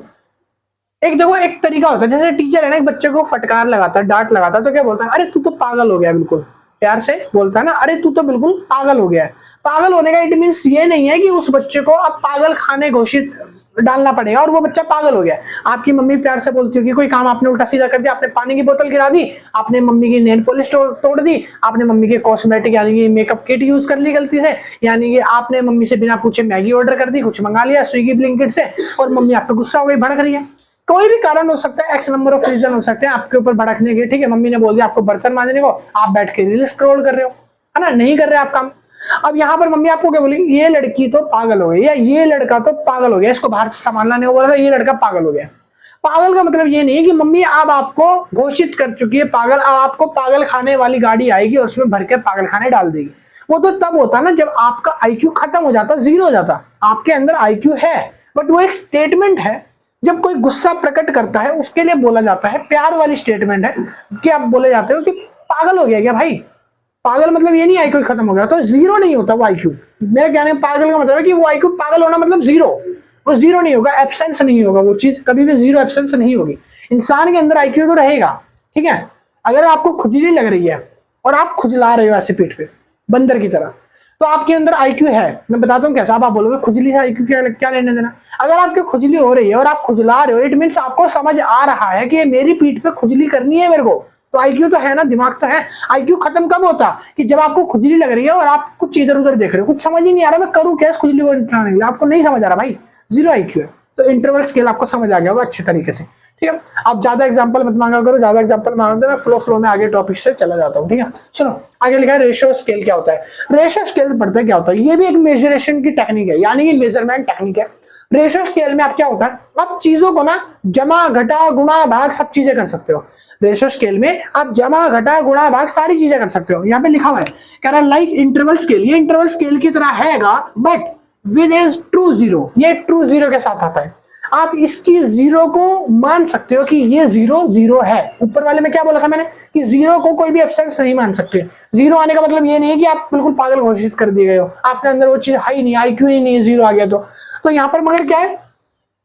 एक देखो एक तरीका होता है, जैसे टीचर है ना, एक बच्चे को फटकार लगाता है, डांट लगाता है, तो क्या बोलता है? अरे तू तो पागल हो गया, बिल्कुल प्यार से बोलता है ना, अरे तू तो बिल्कुल पागल हो गया है। पागल होने का इट मीन्स ये नहीं है कि उस बच्चे को अब पागल खाने घोषित डालना पड़ेगा और वो बच्चा पागल हो गया। आपकी मम्मी प्यार से बोलती होगी, कोई काम आपने उल्टा सीधा कर दिया, आपने पानी की बोतल गिरा दी, आपने मम्मी की नेल पॉलिश तोड़ दी, आपने मम्मी के कॉस्मेटिक यानी कि मेकअप किट यूज कर ली गलती से, यानी कि आपने मम्मी से बिना पूछे मैगी ऑर्डर कर दी, कुछ मंगा लिया स्विगी ब्लिंकिट से, और मम्मी आप पे गुस्सा हो गई, भड़क रही है। कोई भी कारण हो सकता है, एक्स नंबर ऑफ रीजन हो सकते हैं आपके ऊपर भड़कने के। ठीक है, मम्मी ने बोल दिया आपको बर्तन मांजने को, आप बैठ के रील स्क्रॉल कर रहे हो, है ना, नहीं कर रहे आप काम। अब यहाँ पर मम्मी आपको क्या बोलेगी, ये लड़की तो पागल हो गई या ये लड़का तो पागल हो गया, इसको बाहर से संभालना नहीं हो रहा था, ये लड़का पागल हो गया। पागल का मतलब ये नहीं है कि मम्मी अब आपको घोषित कर चुकी है पागल, अब आपको पागल खाने वाली गाड़ी आएगी और उसमें भर के पागल खाने डाल देगी। वो तो तब होता ना जब आपका आईक्यू खत्म हो जाता, जीरो हो जाता। आपके अंदर आईक्यू है बट वो एक स्टेटमेंट है। जब कोई गुस्सा प्रकट करता है उसके लिए बोला जाता है, प्यार वाली स्टेटमेंट है कि आप बोले जाते हो कि पागल हो गया क्या भाई। पागल मतलब ये नहीं आईक्यू खत्म हो गया, तो जीरो नहीं होता वो आईक्यू। मेरे कहने में पागल का मतलब है कि वो आईक्यू पागल होना मतलब जीरो, वो जीरो नहीं होगा, एब्सेंस नहीं होगा, वो चीज कभी भी जीरो एब्सेंस नहीं होगी। इंसान के अंदर आईक्यू तो रहेगा। ठीक है, अगर आपको खुजली लग रही है और आप खुजला रहे हो ऐसे पीठ पे बंदर की तरह, तो आपके अंदर आईक्यू है। मैं बताता हूँ कैसा। आप बोलोगे खुजली से आईक्यू क्या लेने देना। अगर आपकी खुजली हो रही है और आप खुजला रहे हो, इट मीन्स आपको समझ आ रहा है कि मेरी पीठ पे खुजली करनी है मेरे को, तो आईक्यू तो है ना, दिमाग तो है। आईक्यू खत्म कब होता कि जब आपको खुजली लग रही है और आप कुछ इधर उधर देख रहे हो, कुछ समझ ही नहीं आ रहा मैं करूँ क्या इस खुजली को निपटाने के लिए, आपको नहीं समझ आ रहा भाई, जीरो आईक्यू है। तो इंटरवल स्केल आपको समझ आ गया होगा अच्छे तरीके से। ठीक है, आप ज्यादा एग्जांपल मत मांगा करो, ज्यादा एग्जांपल मांगते मैं फ्लो में आगे टॉपिक से चला जाता हूँ। ठीक है, सुनो आगे लिखा है रेशियो स्केल क्या होता है। रेशियो स्केल पढ़ते हैं क्या होता है, ये भी एक मेजरेशन की टेक्निक है, यानी कि मेजरमेंट टेक्निक है। रेशियो स्केल में आप क्या होता है, आप चीजों को ना जमा घटा गुणा भाग सब चीजें कर सकते हो। रेशियो स्केल में आप जमा घटा गुणा भाग सारी चीजें कर सकते हो। यहाँ पे लिखा हुआ है, कह रहा है लाइक इंटरवल स्केल, ये इंटरवल स्केल की तरह हैगा but with is true zero, ये ट्रू जीरो के साथ आता है। आप इसकी जीरो को मान सकते हो कि ये जीरो जीरो है। ऊपर वाले में क्या बोला था मैंने कि जीरो को कोई भी एब्सेंस नहीं मान सकते। जीरो आने का मतलब ये नहीं है कि आप बिल्कुल पागल घोषित कर दिए गए हो, आपके अंदर वो चीज है ही नहीं, आईक्यू ही नहीं है, जीरो आ गया तो यहाँ पर मगर क्या है,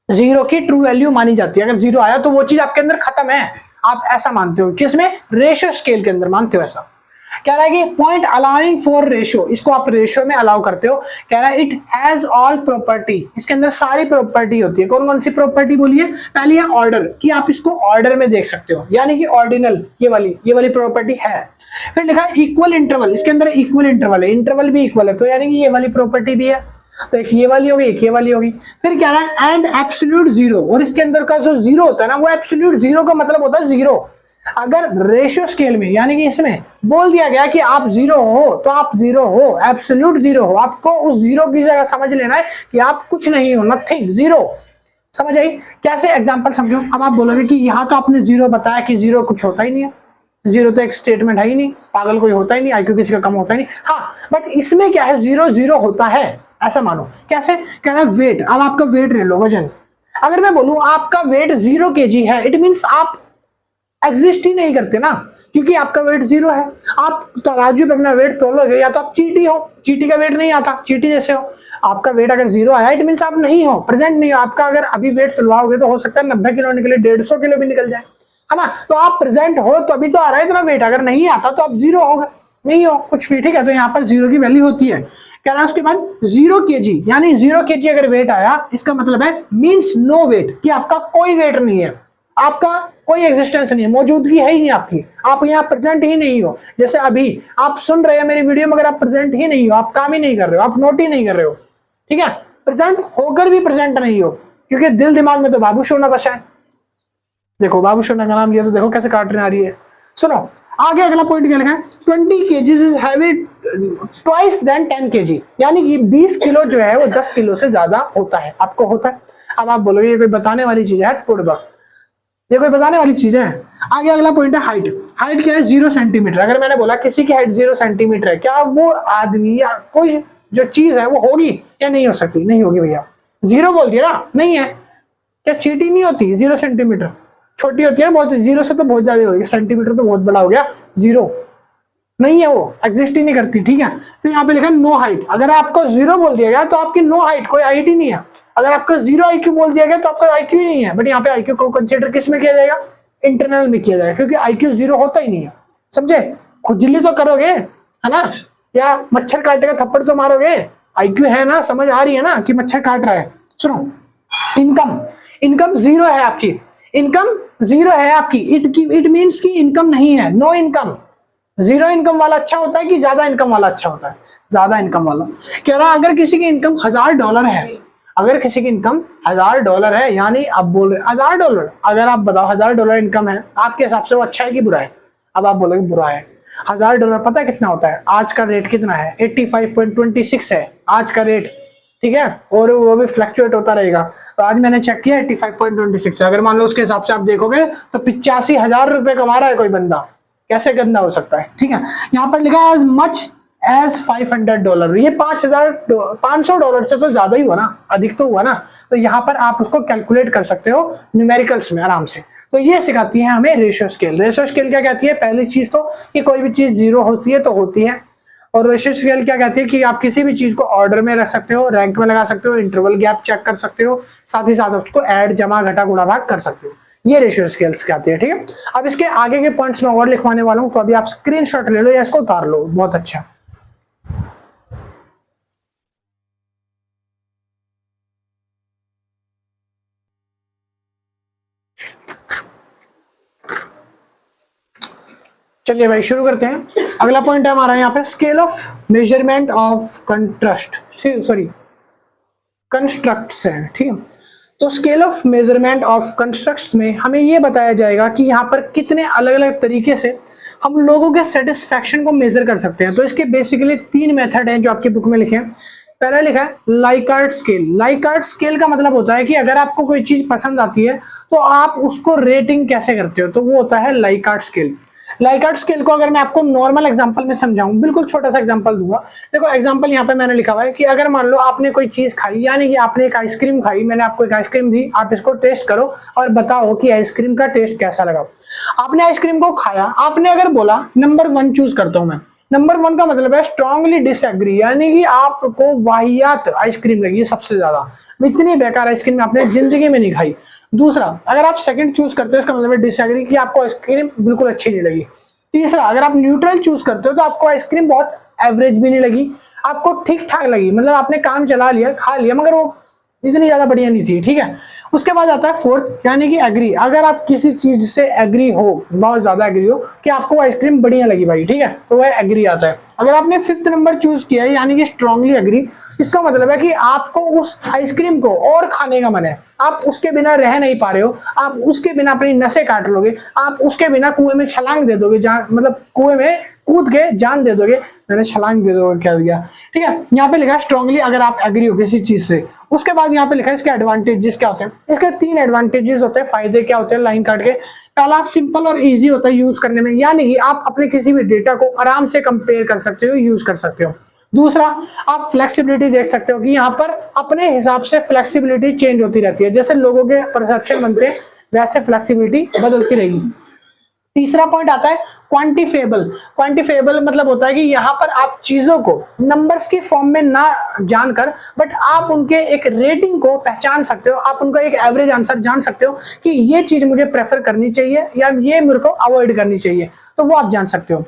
जीरो की ट्रू वैल्यू मानी जाती है। अगर जीरो आया तो वो चीज आपके अंदर खत्म है, आप ऐसा मानते हो। किसमें, रेशियो स्केल के अंदर मानते हो ऐसा। कह रहा है कि पॉइंट अलाउइंग फॉर रेशियो, इसको आप रेशियो में अलाउ करते हो। कह रहा है इट हैज ऑल प्रॉपर्टी, इसके अंदर सारी प्रॉपर्टी होती है। कौन कौन सी प्रॉपर्टी बोलिए, पहली है ऑर्डर, कि आप इसको ऑर्डर में देख सकते हो, यानी कि ऑर्डिनल, ये वाली प्रॉपर्टी है। फिर लिखा है इक्वल इंटरवल, इसके अंदर इक्वल इंटरवल है, इंटरवल भी इक्वल है, तो यानी कि ये वाली प्रॉपर्टी भी है। तो एक ये वाली होगी, एक ये वाली होगी। फिर क्या है एंड एब्सोल्यूट जीरो, और इसके अंदर का जो जीरो होता है ना, वो एब्सोल्यूट जीरो का मतलब होता है जीरो। अगर रेशियो स्केल में यानी कि इसमें बोल दिया गया कि आप जीरो हो तो आप जीरो हो, एब्सोल्यूट जीरो हो, आपको उस जीरो की जगह समझ लेना है कि आप कुछ नहीं हो, नथिंग, जीरो। समझ आई कैसे, एग्जांपल समझो। अब आप बोलोगे कि यहाँ तो आपने जीरो बताया कि जीरो कुछ होता ही नहीं है, जीरो तो एक स्टेटमेंट है ही नहीं, पागल कोई होता ही नहीं, आईक्यू किसी का कम होता ही नहीं। हाँ, बट इसमें क्या है, जीरो जीरो होता है, ऐसा मानो। कैसे, कह रहा है वेट, अब आपका वेट ले लो, वजन। अगर मैं बोलूं आपका वेट 0 kg है, इट मीन्स आप एग्जिस्ट ही नहीं करते ना, क्योंकि आपका वेट 0 है। आप तराजू पे अपना वेट तोलोगे, या तो आप चीटी हो, चीटी का वेट नहीं आता, चीटी जैसे हो। आपका वेट अगर 0 आया, इट मीन्स आप नहीं हो, प्रेजेंट नहीं हो। आपका अगर अभी वेट तुलवाओगे तो हो सकता है 90 किलो निकले, 150 किलो भी निकल जाए, है ना। तो आप प्रेजेंट हो तो अभी तो आ रहा है इतना वेट, अगर नहीं आता तो आप 0 होगा, नहीं हो कुछ भी। ठीक है, तो यहाँ पर 0 की वैल्यू होती है। क्या ना, उसके बाद 0 kg, यानी 0 kg अगर वेट आया, इसका मतलब है मीन्स नो वेट, कि आपका कोई वेट नहीं है, आपका कोई एग्जिस्टेंस नहीं है, मौजूदगी है ही नहीं आपकी, आप यहाँ प्रेजेंट ही नहीं हो। जैसे अभी आप सुन रहे हैं मेरी वीडियो, मगर आप प्रेजेंट ही नहीं हो, आप काम ही नहीं कर रहे हो, आप नोट ही नहीं कर रहे हो। ठीक है, प्रेजेंट होकर भी प्रेजेंट नहीं हो, क्योंकि दिल दिमाग में तो बाबू सोना बसा है। देखो बाबू सोना का नाम लिया तो देखो कैसे काटने आ रही है। सुनो आगे अगला पॉइंट क्या लिखा है, 20 kg is heavy twice than 10 kg, यानी कि 20 किलो जो है वो 10 किलो से ज्यादा होता है, आपको होता है। अब आप बोलोगे ये कोई बताने वाली चीज है, ये कोई बताने वाली चीज है। आगे अगला पॉइंट है हाइट। हाइट क्या है, 0 सेंटीमीटर। अगर मैंने बोला किसी की हाइट 0 सेंटीमीटर है, क्या वो आदमी या कोई जो चीज है वो होगी या नहीं हो सकती, नहीं होगी भैया। 0 बोल दिया ना, नहीं है। क्या चीटी नहीं होती, 0 सेंटीमीटर छोटी होती है ना बहुत, 0 से तो बहुत ज्यादा होगी, सेंटीमीटर तो बहुत बड़ा हो गया, 0 नहीं है, वो एग्जिस्ट ही नहीं करती। ठीक है, फिर यहाँ पे लिखा नो हाइट। अगर आपको 0 बोल दिया गया तो आपकी नो हाइट, कोई हाइट ही नहीं है। अगर आपका 0 IQ बोल दिया गया तो आपका IQ ही नहीं है। बट यहाँ पे IQ को कंसीडर किस में किया जाएगा, इंटरनल में किया जाएगा, क्योंकि IQ 0 होता ही नहीं है। समझे, खुजली तो करोगे है ना, या मच्छर काटेगा थप्पड़ तो मारोगे, IQ है ना, समझ आ रही है ना कि मच्छर काट रहा है। सुनो इनकम, इनकम जीरो है आपकी, इनकम जीरो है आपकी, इट मीन्स की इनकम नहीं है, नो इनकम। जीरो इनकम वाला अच्छा होता है कि ज्यादा इनकम वाला अच्छा होता है? ज्यादा इनकम वाला। कह रहा अगर किसी की इनकम $1000 है, अगर किसी की इनकम $1000 है, यानी अब बोल रहे $1000, अगर आप बताओ $1000 इनकम है, आपके हिसाब से वो अच्छा है कि बुरा है? अब आप बोलोगे बुरा है। $1000 पता है कितना होता है? आज का रेट कितना है? 85.26 है आज का रेट, ठीक है, और वो भी फ्लक्चुएट होता रहेगा। तो आज मैंने चेक किया 85.26 है। अगर मान लो उसके हिसाब से आप देखोगे तो 85,000 रुपए कमा रहा है कोई बंदा, कैसे गंदा हो सकता है? ठीक है, यहाँ पर लिखा है एज मच एज $500, ये $500 से तो ज्यादा ही हुआ ना, अधिक तो हुआ ना। तो यहाँ पर आप उसको कैलकुलेट कर सकते हो न्यूमेरिकल्स में आराम से। तो ये सिखाती है हमें रेशियो स्केल। रेशियो स्केल क्या कहती है? पहली चीज तो कि कोई भी चीज जीरो होती है तो होती है, और रेशियो स्केल क्या कहती है कि आप किसी भी चीज को ऑर्डर में रख सकते हो, रैंक में लगा सकते हो, इंटरवल गैप चेक कर सकते हो, साथ ही साथ उसको ऐड, जमा, घटा, गुणा, भाग कर सकते हो। ये रेशियो स्केल्स कहती है, ठीक है। अब इसके आगे के पॉइंट्स में और लिखवाने वाला हूं, तो अभी आप स्क्रीनशॉट ले लो या इसको उतार लो, बहुत अच्छा। चलिए भाई शुरू करते हैं। अगला पॉइंट है हमारा यहाँ पे scale of measurement of constructs है, ठीक है। तो scale of measurement of constructs में हमें ये बताया जाएगा कि यहाँ पर कितने अलग अलग तरीके से हम लोगों के सेटिस्फैक्शन को मेजर कर सकते हैं। तो इसके बेसिकली 3 मेथड हैं जो आपकी बुक में लिखे हैं। पहला लिखा है लाइकार्ट स्केल। लाइकार्ट स्केल का मतलब होता है कि अगर आपको कोई चीज पसंद आती है तो आप उसको रेटिंग कैसे करते हो, तो वो होता है लाइकार्ट स्केल। लाइकार्ट स्केल को अगर मैं आपको नॉर्मल एग्जांपल में समझाऊं, बिल्कुल छोटा सा एग्जांपल दूंगा। देखो एग्जांपल यहाँ पे मैंने लिखा हुआ है कि अगर मान लो आपने कोई चीज खाई, यानी कि आपने एक आइसक्रीम खाई, मैंने आपको एक आइसक्रीम दी, आप इसको टेस्ट करो और बताओ कि आइसक्रीम का टेस्ट कैसा लगा। आपने आइसक्रीम को खाया, आपने अगर बोला नंबर 1 चूज करता हूं मैं, नंबर 1 का मतलब है स्ट्रांगली डिसएग्री, यानी कि आपको वाहियात आइसक्रीम लगी सबसे ज्यादा, इतनी बेकार आइसक्रीम आपने जिंदगी में नहीं खाई। दूसरा, अगर आप सेकंड चूज करते हो इसका मतलब है डिसएग्री, कि आपको आइसक्रीम बिल्कुल अच्छी नहीं लगी। तीसरा, अगर आप न्यूट्रल चूज करते हो तो आपको आइसक्रीम बहुत एवरेज भी नहीं लगी, आपको ठीक ठाक लगी, मतलब आपने काम चला लिया, खा लिया, मगर वो इतनी ज्यादा बढ़िया नहीं थी, ठीक है। उसके बाद आता है फोर्थ, यानी कि एग्री। अगर आप किसी चीज से एग्री हो, बहुत ज्यादा एग्री हो कि आपको आइसक्रीम बढ़िया लगी भाई, ठीक है, तो वह एग्री आता है। अगर आपने 5th नंबर चूज किया है, यानी कि स्ट्रांगली एग्री, इसका मतलब है कि आपको उस आइसक्रीम को और खाने का मन है, आप उसके बिना रह नहीं पा रहे हो, आप उसके बिना अपनी नसें काट लोगे, आप उसके बिना कुएं में छलांग दे दोगे, मतलब कुएं में कूद के जान दे दोगे। मैंने छलांग दे दोगे क्या दिया, ठीक है। यहाँ पे लिखा है स्ट्रांगली अगर आप एग्री हो किसी चीज से। उसके बाद यहाँ पे लिखा है इसके एडवांटेजेस क्या होते हैं। इसके 3 एडवांटेजेस होते हैं, फायदे क्या होते हैं लाइन काट के। पहला, सिंपल और इजी होता है यूज करने में, यानी कि आप अपने किसी भी डेटा को आराम से कंपेयर कर सकते हो, यूज कर सकते हो। दूसरा, आप फ्लेक्सिबिलिटी देख सकते हो कि यहाँ पर अपने हिसाब से फ्लेक्सिबिलिटी चेंज होती रहती है, जैसे लोगों के परसेप्शन बनते हैं वैसे फ्लेक्सिबिलिटी बदलती रहेगी। तीसरा पॉइंट आता है क्वांटिफेबल। क्वांटिफेबल मतलब होता है कि यहाँ पर आप चीजों को नंबर्स की फॉर्म में ना जानकर, बट आप उनके एक रेटिंग को पहचान सकते हो, आप उनका एक एवरेज आंसर जान सकते हो कि ये चीज मुझे प्रेफर करनी चाहिए या ये मेरे को अवॉइड करनी चाहिए, तो वो आप जान सकते हो।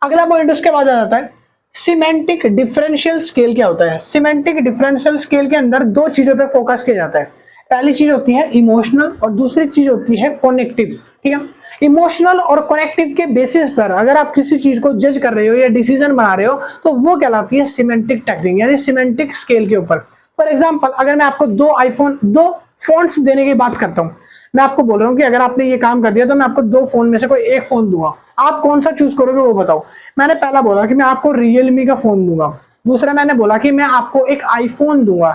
अगला पॉइंट उसके बाद आ जाता है सिमेंटिक डिफरेंशियल स्केल। क्या होता है? सिमेंटिक डिफरेंशियल स्केल के अंदर 2 चीजों पे फोकस किया जाता है। पहली चीज होती है इमोशनल और दूसरी चीज होती है कॉग्निटिव, ठीक है। इमोशनल और कनेक्टिव के बेसिस पर अगर आप किसी चीज को जज कर रहे हो या डिसीजन बना रहे हो तो वो कहलाती है सिमेंटिक टैगिंग, यानी सिमेंटिक स्केल के ऊपर। फॉर एग्जांपल, अगर मैं आपको 2 फोन्स देने की बात करता हूं, मैं आपको बोल रहा हूं कि अगर आपने ये काम कर दिया तो मैं आपको 2 फोन में से कोई एक फोन दूंगा, आप कौन सा चूज करोगे वो बताओ। मैंने पहला बोला कि मैं आपको रियलमी का फोन दूंगा, दूसरा मैंने बोला कि मैं आपको एक आईफोन दूंगा,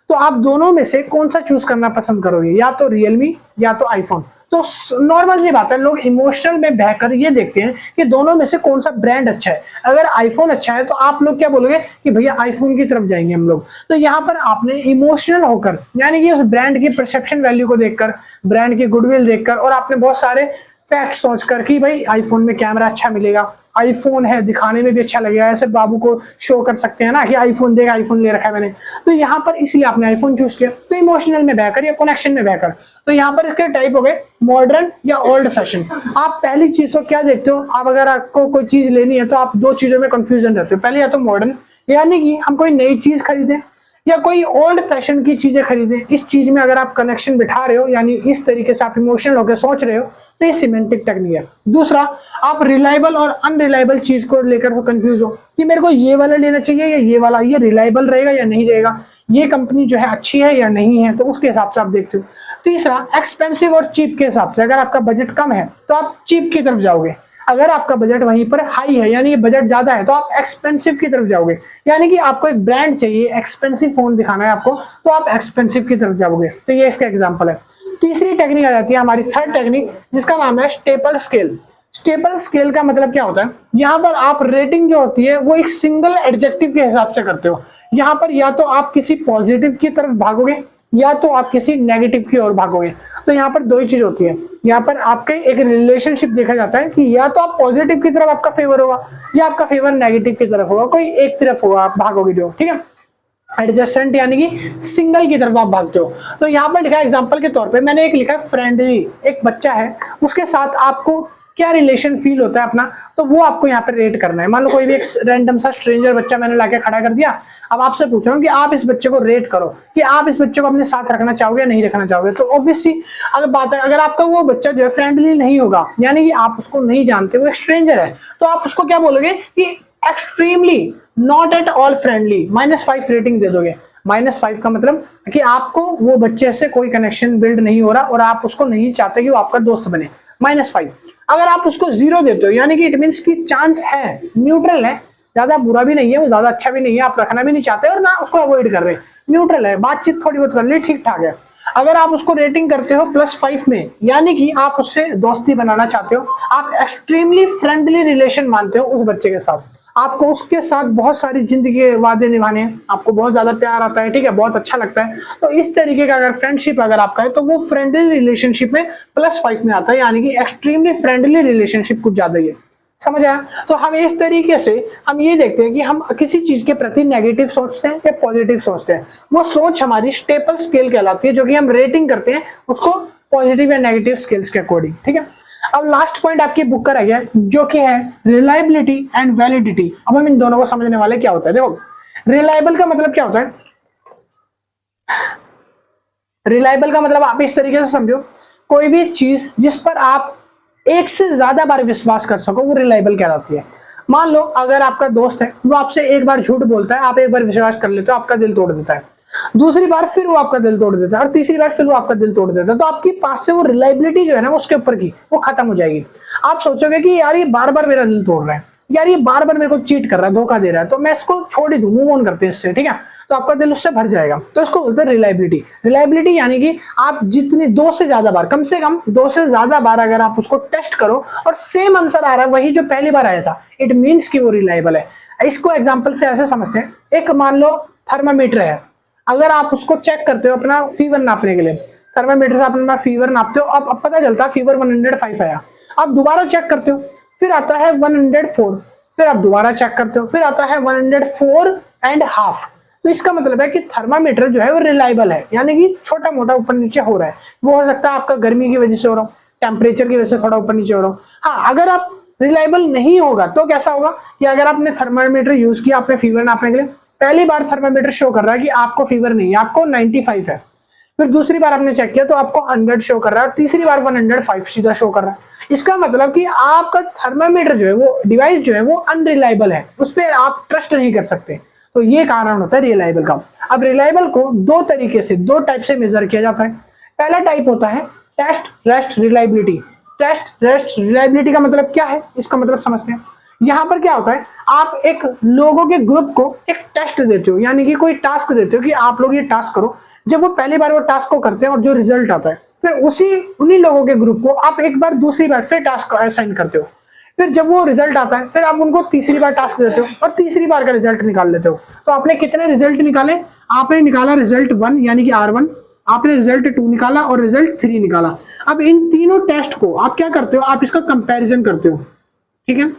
तो आप दोनों में से कौन सा चूज करना पसंद करोगे, या तो रियलमी या तो आईफोन। तो नॉर्मल सी बात है, लोग इमोशनल में बहकर ये देखते हैं कि दोनों में से कौन सा ब्रांड अच्छा है। अगर आईफोन अच्छा है तो आप लोग क्या बोलोगे कि भैया आईफोन की तरफ जाएंगे हम लोग। तो यहाँ पर आपने इमोशनल होकर, यानी कि उस ब्रांड की परसेप्शन वैल्यू को देखकर, ब्रांड की गुडविल देखकर, और आपने बहुत सारे फैक्ट सोचकर कि भाई आईफोन में कैमरा अच्छा मिलेगा, आईफोन है दिखाने में भी अच्छा लगेगा, ऐसे बाबू को शो कर सकते हैं ना कि आईफोन देगा, आईफोन ले रखा है मैंने, तो यहाँ पर इसलिए आपने आईफोन चूज किया। तो इमोशनल में बहकर या कनेक्शन में बहकर। तो यहाँ पर इसके टाइप हो गए मॉडर्न या ओल्ड फैशन। आप पहली चीज तो क्या देखते हो, आप अगर आपको कोई चीज लेनी है तो आप 2 चीजों में कंफ्यूजन रहते हो। पहले या तो मॉडर्न, यानी कि हम कोई नई चीज खरीदें, या कोई ओल्ड फैशन की चीजें खरीदें। इस चीज में अगर आप कनेक्शन बिठा रहे हो, यानी इस तरीके से आप इमोशनल होकर सोच रहे हो, तो ये सिमेंटिक टेक्निक है। दूसरा, आप रिलायबल और अनरिलायबल चीज को लेकर कंफ्यूज हो कि मेरे को ये वाला लेना चाहिए या ये वाला, ये रिलायबल रहेगा या नहीं रहेगा, ये कंपनी जो है अच्छी है या नहीं है, तो उसके हिसाब से आप देखते हो। तीसरा, एक्सपेंसिव और चीप के हिसाब से, अगर आपका बजट कम है तो आप चीप की तरफ जाओगे, अगर आपका बजट वहीं पर हाई है यानी बजट ज्यादा है तो आप एक्सपेंसिव की तरफ जाओगे, यानी कि आपको एक ब्रांड चाहिए, एक्सपेंसिव फोन दिखाना है आपको, तो आप एक्सपेंसिव की तरफ जाओगे। तो ये इसका एग्जांपल है। तीसरी टेक्निक आ जाती है हमारी थर्ड टेक्निक, जिसका नाम है स्टेपल स्केल। स्टेपल स्केल का मतलब क्या होता है, यहाँ पर आप रेटिंग जो होती है वो एक सिंगल एडजेक्टिव के हिसाब से करते हो। यहाँ पर या तो आप किसी पॉजिटिव की तरफ भागोगे या तो आप किसी नेगेटिव की ओर भागोगे। तो यहाँ पर दो ही चीज होती है, यहाँ पर आपके एक रिलेशनशिप देखा जाता है कि या तो आप पॉजिटिव की तरफ आपका फेवर होगा या आपका फेवर नेगेटिव की तरफ होगा, कोई एक तरफ होगा आप भागोगे जो, ठीक है। एडजस्टेंट यानी कि सिंगल की तरफ आप भागते हो। तो यहाँ पर लिखा है एग्जांपल के तौर पे, मैंने एक लिखा है फ्रेंडली, एक बच्चा है उसके साथ आपको क्या रिलेशन फील होता है अपना, तो वो आपको यहाँ पे रेट करना है। मान लो कोई भी एक रैंडम सा स्ट्रेंजर बच्चा मैंने लाके खड़ा कर दिया, अब आपसे पूछ रहा हूँ कि आप इस बच्चे को रेट करो कि आप इस बच्चे को अपने साथ रखना चाहोगे या नहीं रखना चाहोगे। तो ऑब्वियसली अगर बात है, अगर आपका वो बच्चा जो है फ्रेंडली नहीं होगा, यानी कि आप उसको नहीं जानते, वो एक स्ट्रेंजर है, तो आप उसको क्या बोलोगे कि extremely not at all friendly, -5 rating दे दोगे। -5 का मतलब कि आपको वो बच्चे से कोई कनेक्शन बिल्ड नहीं हो रहा और आप उसको नहीं चाहते कि वो आपका दोस्त बने, -5। अगर आप उसको 0 देते हो, यानी कि इट मींस की चांस है, न्यूट्रल है, ज्यादा बुरा भी नहीं है, वो ज्यादा अच्छा भी नहीं है, आप रखना भी नहीं चाहते और ना उसको अवॉइड कर रहे, न्यूट्रल है, बातचीत थोड़ी बहुत कर ली, ठीक ठाक है। अगर आप उसको रेटिंग करते हो +5 में, यानी कि आप उससे दोस्ती बनाना चाहते हो, आप एक्सट्रीमली फ्रेंडली रिलेशन मानते हो उस बच्चे के साथ, आपको उसके साथ बहुत सारी जिंदगी के वादे निभाने हैं, आपको बहुत ज्यादा प्यार आता है, ठीक है, बहुत अच्छा लगता है, तो इस तरीके का अगर फ्रेंडशिप अगर आपका है तो वो फ्रेंडली रिलेशनशिप में +5 में आता है, यानी कि एक्सट्रीमली फ्रेंडली रिलेशनशिप कुछ ज्यादा ही है। समझ आया? तो हम इस तरीके से हम ये देखते हैं कि हम किसी चीज के प्रति नेगेटिव सोचते हैं या पॉजिटिव सोचते हैं, वो सोच हमारी स्टेपल स्केल कहलाती है, जो कि हम रेटिंग करते हैं उसको पॉजिटिव या नेगेटिव स्केल्स के अकॉर्डिंग, ठीक है। अब लास्ट पॉइंट आपकी बुक का रह गया, जो कि है रिलायबिलिटी एंड वैलिडिटी। अब हम इन दोनों को समझने वाले क्या होता है। देखो, रिलायबल का मतलब क्या होता है, रिलायबल का मतलब आप इस तरीके से समझो, कोई भी चीज जिस पर आप एक से ज्यादा बार विश्वास कर सको वो रिलायबल कहलाती है। मान लो अगर आपका दोस्त है, वो आपसे एक बार झूठ बोलता है, आप एक बार विश्वास कर लेते हो, आपका दिल तोड़ देता है, दूसरी बार फिर वो आपका दिल तोड़ देता है और तीसरी बार फिर वो आपका दिल तोड़ देता है, तो आपकी पास से वो रिलायबिलिटी जो है ना उसके ऊपर की वो खत्म हो जाएगी। आप सोचोगे कि यार ये बार बार मेरा दिल तोड़ रहा है, यार ये बार बार मेरे को चीट कर रहा है, धोखा दे रहा है, तो मैं इसको छोड़ ही दूं, मूव ऑन करते हैं इससे, ठीक है, तो आपका दिल उससे भर जाएगा। तो इसको बोलते हैं रिलायबिलिटी। रिलायबिलिटी यानी कि आप जितनी 2 से ज्यादा बार, कम से कम 2 से ज्यादा बार अगर आप उसको टेस्ट करो और सेम आंसर आ रहा है वही जो पहली बार आया था, इट मीन्स कि वो रिलायबल है। इसको एग्जाम्पल से ऐसे समझते हैं, एक मान लो थर्मामीटर है, अगर आप उसको चेक करते हो अपना फीवर नापने के लिए, थर्मामीटर से अपना फीवर नापते हो, अब पता चलता है फीवर 105 आया, आप दोबारा चेक करते हो, फिर आता है 104, फिर आप दोबारा चेक करते हो, फिर आता है 104.5। तो इसका मतलब है कि थर्मामीटर जो है वो रिलायबल है, यानी कि छोटा मोटा ऊपर नीचे हो रहा है, वो हो सकता है आपका गर्मी की वजह से हो रहा हो, टेम्परेचर की वजह से थोड़ा ऊपर नीचे हो रहा हो। हाँ, अगर आप रिलायबल नहीं होगा तो कैसा होगा कि अगर आपने थर्मामीटर यूज किया आपने फीवर नापने के लिए, पहली बार थर्मामीटर शो कर रहा है कि आपको फीवर नहीं है, आपको 95 है, फिर दूसरी बार आपने चेक किया तो आपको 100 शो कर रहा है और तीसरी बार 105 सीधा शो कर रहा है। इसका मतलब कि आपका थर्मामीटर जो है वो डिवाइस जो है वो अनरिलायबल है, उस पर आप ट्रस्ट नहीं कर सकते, तो ये कारण होता है रिलायबल का। अब रिलायबल को दो तरीके से, 2 टाइप से मेजर किया जाता है। पहला टाइप होता है test rest reliability. Test rest reliability का मतलब क्या है, इसका मतलब समझते हैं। यहाँ पर क्या होता है, आप एक लोगों के ग्रुप को एक टेस्ट देते हो, यानी कि कोई टास्क देते हो कि आप लोग ये टास्क करो। जब वो पहली बार वो टास्क को करते हैं और जो रिजल्ट आता है, फिर उन्हीं लोगों के ग्रुप को आप एक बार दूसरी बार फिर टास्क असाइन करते हो, फिर जब वो रिजल्ट आता है फिर आप उनको तीसरी बार टास्क देते हो और तीसरी बार का रिजल्ट निकाल लेते हो। तो आपने कितने रिजल्ट निकाले, आपने निकाला रिजल्ट 1 यानी कि R1, आपने रिजल्ट 2 निकाला और रिजल्ट 3 निकाला। अब इन तीनों टेस्ट को आप क्या करते हो, आप इसका कंपैरिजन करते हो, ठीक है,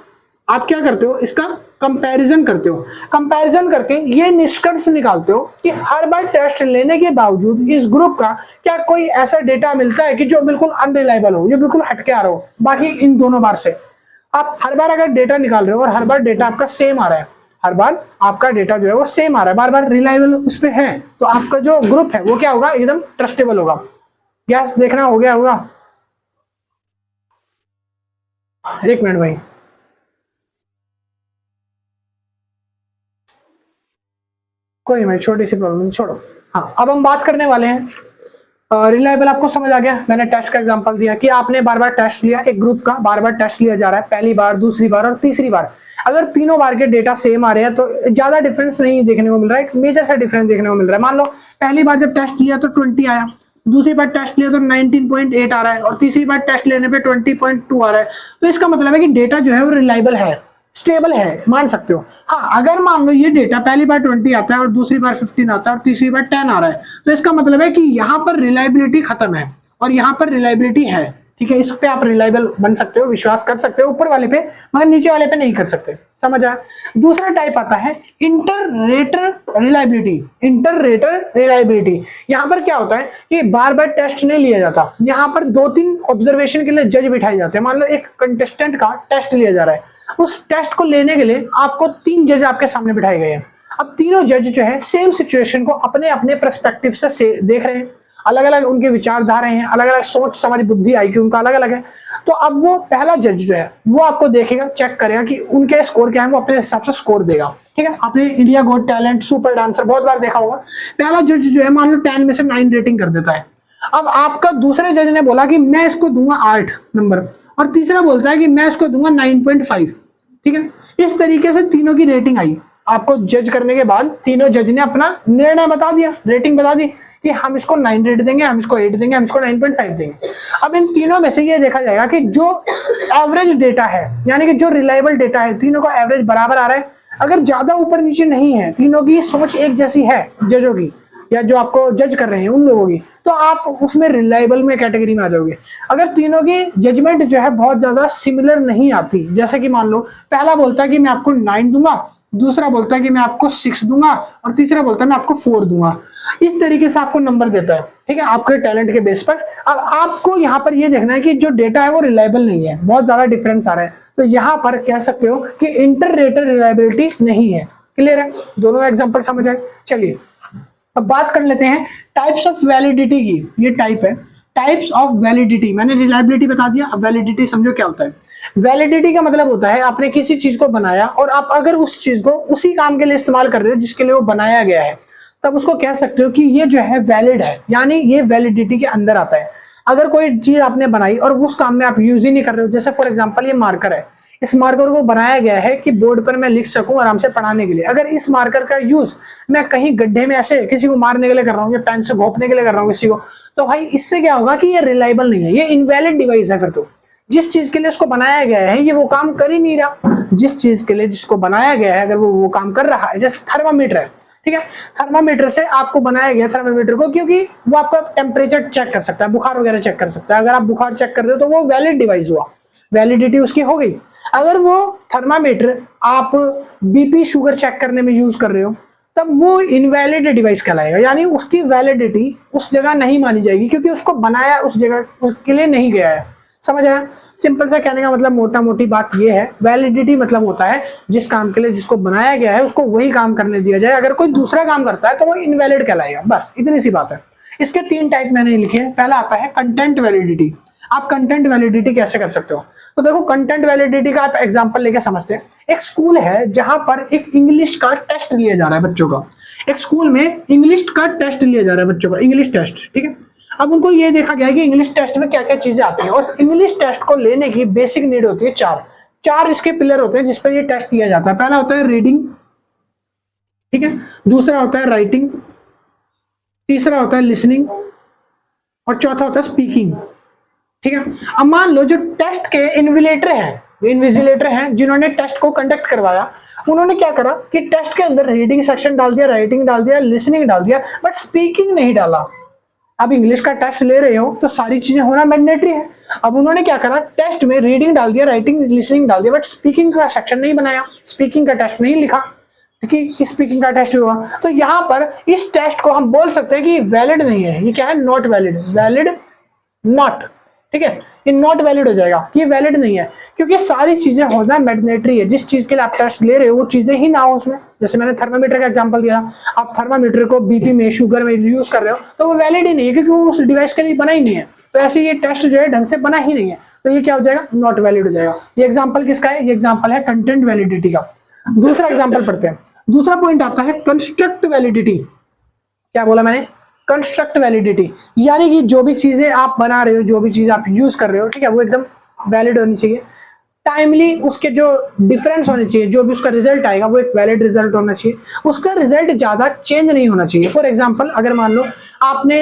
आप क्या करते हो, इसका कंपैरिजन करते हो। कंपैरिजन करके ये निष्कर्ष निकालते हो कि हर बार टेस्ट लेने के बावजूद इस ग्रुप का क्या कोई ऐसा डेटा मिलता है कि जो बिल्कुल अनरिलायबल हो, जो बिल्कुल हटके आ रहा हो बाकी इन दोनों बार से। आप हर बार अगर डेटा निकाल रहे हो और हर बार डेटा आपका सेम आ रहा है, हर बार आपका डेटा जो है वो सेम आ रहा है, बार बार रिलायबल उस पे है, तो आपका जो ग्रुप है वो क्या होगा, एकदम ट्रस्टेबल होगा। यस, देखना हो गया होगा। एक मिनट भाई, कोई नहीं, छोटी सी प्रॉब्लम छोड़ो। हाँ, अब हम बात करने वाले हैं रिलायबल। आपको समझ आ गया, मैंने टेस्ट का एग्जांपल दिया कि आपने बार बार टेस्ट लिया, एक ग्रुप का बार बार टेस्ट लिया जा रहा है, पहली बार, दूसरी बार और तीसरी बार। अगर तीनों बार के डेटा सेम आ रहे हैं तो ज्यादा डिफरेंस नहीं देखने को मिल रहा है, एक मेजर सा डिफरेंस देखने को मिल रहा है। मान लो पहली बार जब टेस्ट लिया तो 20 आया, दूसरी बार टेस्ट लिया तो 19.8 आ रहा है और तीसरी बार टेस्ट लेने पे 20.2 आ रहा है। तो इसका मतलब है कि डेटा जो है वो रिलायबल है, स्टेबल है, मान सकते हो। हाँ, अगर मान लो ये डेटा पहली बार 20 आता है और दूसरी बार 15 आता है और तीसरी बार 10 आ रहा है, तो इसका मतलब है कि यहाँ पर रिलायबिलिटी खत्म है और यहाँ पर रिलायबिलिटी है। ठीक है, इस पे आप रिलायबल बन सकते हो, विश्वास कर सकते हो ऊपर वाले पे, मगर नीचे वाले पे नहीं कर सकते। समझ आया। दूसरा टाइप आता है इंटर-रेटर रिलायबिलिटी। इंटर-रेटर रिलायबिलिटी, यहाँ पर क्या होता है कि बार बार टेस्ट नहीं लिया जाता, यहाँ पर 2-3 ऑब्जर्वेशन के लिए जज बिठाए जाते हैं। मान लो एक कंटेस्टेंट का टेस्ट लिया जा रहा है, उस टेस्ट को लेने के लिए आपको 3 जज आपके सामने बिठाए गए हैं। अब तीनों जज जो है सेम सिचुएशन को अपने अपने पर्सपेक्टिव से देख रहे हैं, अलग अलग उनके विचारधारा हैं, अलग अलग सोच समझ बुद्धि IQ उनका अलग अलग है। तो अब वो पहला जज जो है वो आपको देखेगा, चेक करेगा कि उनके स्कोर क्या है, वो अपने हिसाब से स्कोर देगा। ठीक है, आपने India got talent, super dancer बहुत बार देखा होगा। पहला जज जो है मान लो 10 में से 9 रेटिंग कर देता है। अब आपका दूसरे जज ने बोला कि मैं इसको दूंगा 8 नंबर और तीसरा बोलता है कि मैं इसको दूंगा 9.5। ठीक है, इस तरीके से तीनों की रेटिंग आई। आपको जज करने के बाद तीनों जज ने अपना निर्णय बता दिया, रेटिंग बता दी कि हम इसको 9 रेट देंगे, हम इसको 8 देंगे, हम इसको 9.5 देंगे। अब इन तीनों में से ये देखा जाएगा कि जो एवरेज डेटा है, यानी कि जो रिलायबल डेटा है, तीनों का एवरेज बराबर आ रहा है। अगर ज्यादा ऊपर नीचे नहीं है, तीनों की सोच एक जैसी है जजों की या जो आपको जज कर रहे हैं उन लोगों की, तो आप उसमें रिलायबल में कैटेगरी में आ जाओगे। अगर तीनों की जजमेंट जो है बहुत ज्यादा सिमिलर नहीं आती, जैसे कि मान लो पहला बोलता है कि मैं आपको 9 दूंगा, दूसरा बोलता है कि मैं आपको 6 दूंगा और तीसरा बोलता है मैं आपको 4 दूंगा, इस तरीके से आपको नंबर देता है। ठीक है, आपके टैलेंट के बेस पर। अब आपको यहाँ पर ये देखना है कि जो डेटा है वो रिलायबल नहीं है, बहुत ज्यादा डिफरेंस आ रहा है, तो यहाँ पर कह सकते हो कि इंटर-रेटर रिलायबिलिटी नहीं है। क्लियर है, दोनों एग्जांपल समझ आए। चलिए अब बात कर लेते हैं टाइप्स ऑफ वैलिडिटी की। ये टाइप है, टाइप्स ऑफ वैलिडिटी। मैंने रिलायबिलिटी बता दिया, अब वैलिडिटी समझो क्या होता है। वैलिडिटी का मतलब होता है आपने किसी चीज को बनाया और आप अगर उस चीज को उसी काम के लिए इस्तेमाल कर रहे हो जिसके लिए वो बनाया गया है, तब उसको कह सकते हो कि ये जो है वैलिड है, यानी ये वैलिडिटी के अंदर आता है। अगर कोई चीज आपने बनाई और उस काम में आप यूज ही नहीं कर रहे हो, जैसे फॉर एग्जांपल ये मार्कर है, इस मार्कर को बनाया गया है कि बोर्ड पर मैं लिख सकूं आराम से पढ़ाने के लिए। अगर इस मार्कर का यूज मैं कहीं गड्ढे में ऐसे किसी को मारने के लिए कर रहा हूँ या पेन से घोंपने के लिए कर रहा हूँ किसी को, तो भाई इससे क्या होगा कि ये रिलायबल नहीं है, ये इनवैलिड डिवाइस है। फिर तो जिस चीज के लिए इसको बनाया गया है ये वो काम कर ही नहीं रहा। जिस चीज के लिए जिसको बनाया गया है अगर वो काम कर रहा है, जैसे थर्मामीटर है, ठीक है, थर्मामीटर से आपको बनाया गया थर्मामीटर को, क्योंकि वो आपका टेम्परेचर चेक कर सकता है, बुखार वगैरह चेक कर सकता है। अगर आप बुखार चेक कर रहे हो तो वो वैलिड डिवाइस हुआ, वैलिडिटी उसकी हो गई। अगर वो थर्मामीटर आप BP शुगर चेक करने में यूज कर रहे हो, तब वो इनवैलिड डिवाइस कहलाएगा, यानी उसकी वैलिडिटी उस जगह नहीं मानी जाएगी क्योंकि उसको बनाया उस जगह के लिए नहीं गया है। समझ आया? सिंपल सा कहने का मतलब, मोटा मोटी बात ये है, वैलिडिटी मतलब होता है जिस काम के लिए जिसको बनाया गया है उसको वही काम करने दिया जाए। अगर कोई दूसरा काम करता है तो वो इनवैलिड कहलाएगा। बस इतनी सी बात है। इसके 3 टाइप मैंने लिखे हैं। पहला आता है कंटेंट वैलिडिटी। आप कंटेंट वैलिडिटी कैसे कर सकते हो? तो देखो, कंटेंट वैलिडिटी का आप एग्जांपल लेके समझते हैं। एक स्कूल है जहां पर एक इंग्लिश का टेस्ट लिया जा रहा है बच्चों का। एक स्कूल में इंग्लिश का टेस्ट लिया जा रहा है बच्चों का, इंग्लिश टेस्ट, ठीक है। अब उनको ये देखा गया है कि इंग्लिश टेस्ट में क्या क्या चीजें आती हैं, और इंग्लिश टेस्ट को लेने की बेसिक नीड होती है 4 इसके पिलर होते हैं जिस पर ये टेस्ट लिया जाता है। पहला होता है रीडिंग, ठीक है, दूसरा होता है राइटिंग, तीसरा होता है लिसनिंग और चौथा होता है स्पीकिंग, ठीक है। अब मान लो जो टेस्ट के इन्विजिलेटर हैं जिन्होंने टेस्ट को कंडक्ट करवाया, उन्होंने क्या करा कि टेस्ट के अंदर रीडिंग सेक्शन डाल दिया, राइटिंग डाल दिया, लिसनिंग डाल दिया, बट स्पीकिंग नहीं डाला। अब इंग्लिश का टेस्ट ले रहे हो तो सारी चीजें होना मैंडेटरी है। अब उन्होंने क्या करा, टेस्ट में रीडिंग डाल दिया, राइटिंग लिसनिंग डाल दिया, बट स्पीकिंग का सेक्शन नहीं बनाया, स्पीकिंग का टेस्ट नहीं लिखा कि स्पीकिंग का टेस्ट हुआ। तो यहाँ पर इस टेस्ट को हम बोल सकते हैं कि वैलिड नहीं है। ये क्या है? नॉट वैलिड, वैलिड नॉट, ठीक है, ये नॉट वैलिड हो जाएगा, ये वैलिड नहीं है, क्योंकि सारी चीजें होना मैंडेटरी है। जिस चीज के लिए आप टेस्ट ले रहे हो वो चीजें ही ना हो उसमें। जैसे मैंने थर्मामीटर का एग्जांपल दिया, आप थर्मामीटर को बीपी में, शुगर में यूज कर रहे हो तो वो वैलिड ही नहीं है, क्योंकि वो उस डिवाइस के लिए बना ही नहीं है। तो ऐसे ये टेस्ट जो है ढंग से बना ही नहीं है, तो ये क्या हो जाएगा, नॉट वैलिड हो जाएगा। ये एग्जाम्पल किसका है, ये एग्जाम्पल है कंटेंट वैलिडिटी का। दूसरा एग्जाम्पल पढ़ते हैं। दूसरा पॉइंट आता है कंस्ट्रक्ट वैलिडिटी। क्या बोला मैंने, कंस्ट्रक्ट वैलिडिटी, यानी कि जो भी चीजें आप बना रहे हो, जो भी चीज आप यूज कर रहे हो, ठीक है, वो एकदम वैलिड होनी चाहिए, टाइमली उसके जो डिफरेंस होने चाहिए, जो भी उसका रिजल्ट आएगा वो एक वैलिड रिजल्ट होना चाहिए, उसका रिजल्ट ज्यादा चेंज नहीं होना चाहिए। फॉर एग्जांपल, अगर मान लो आपने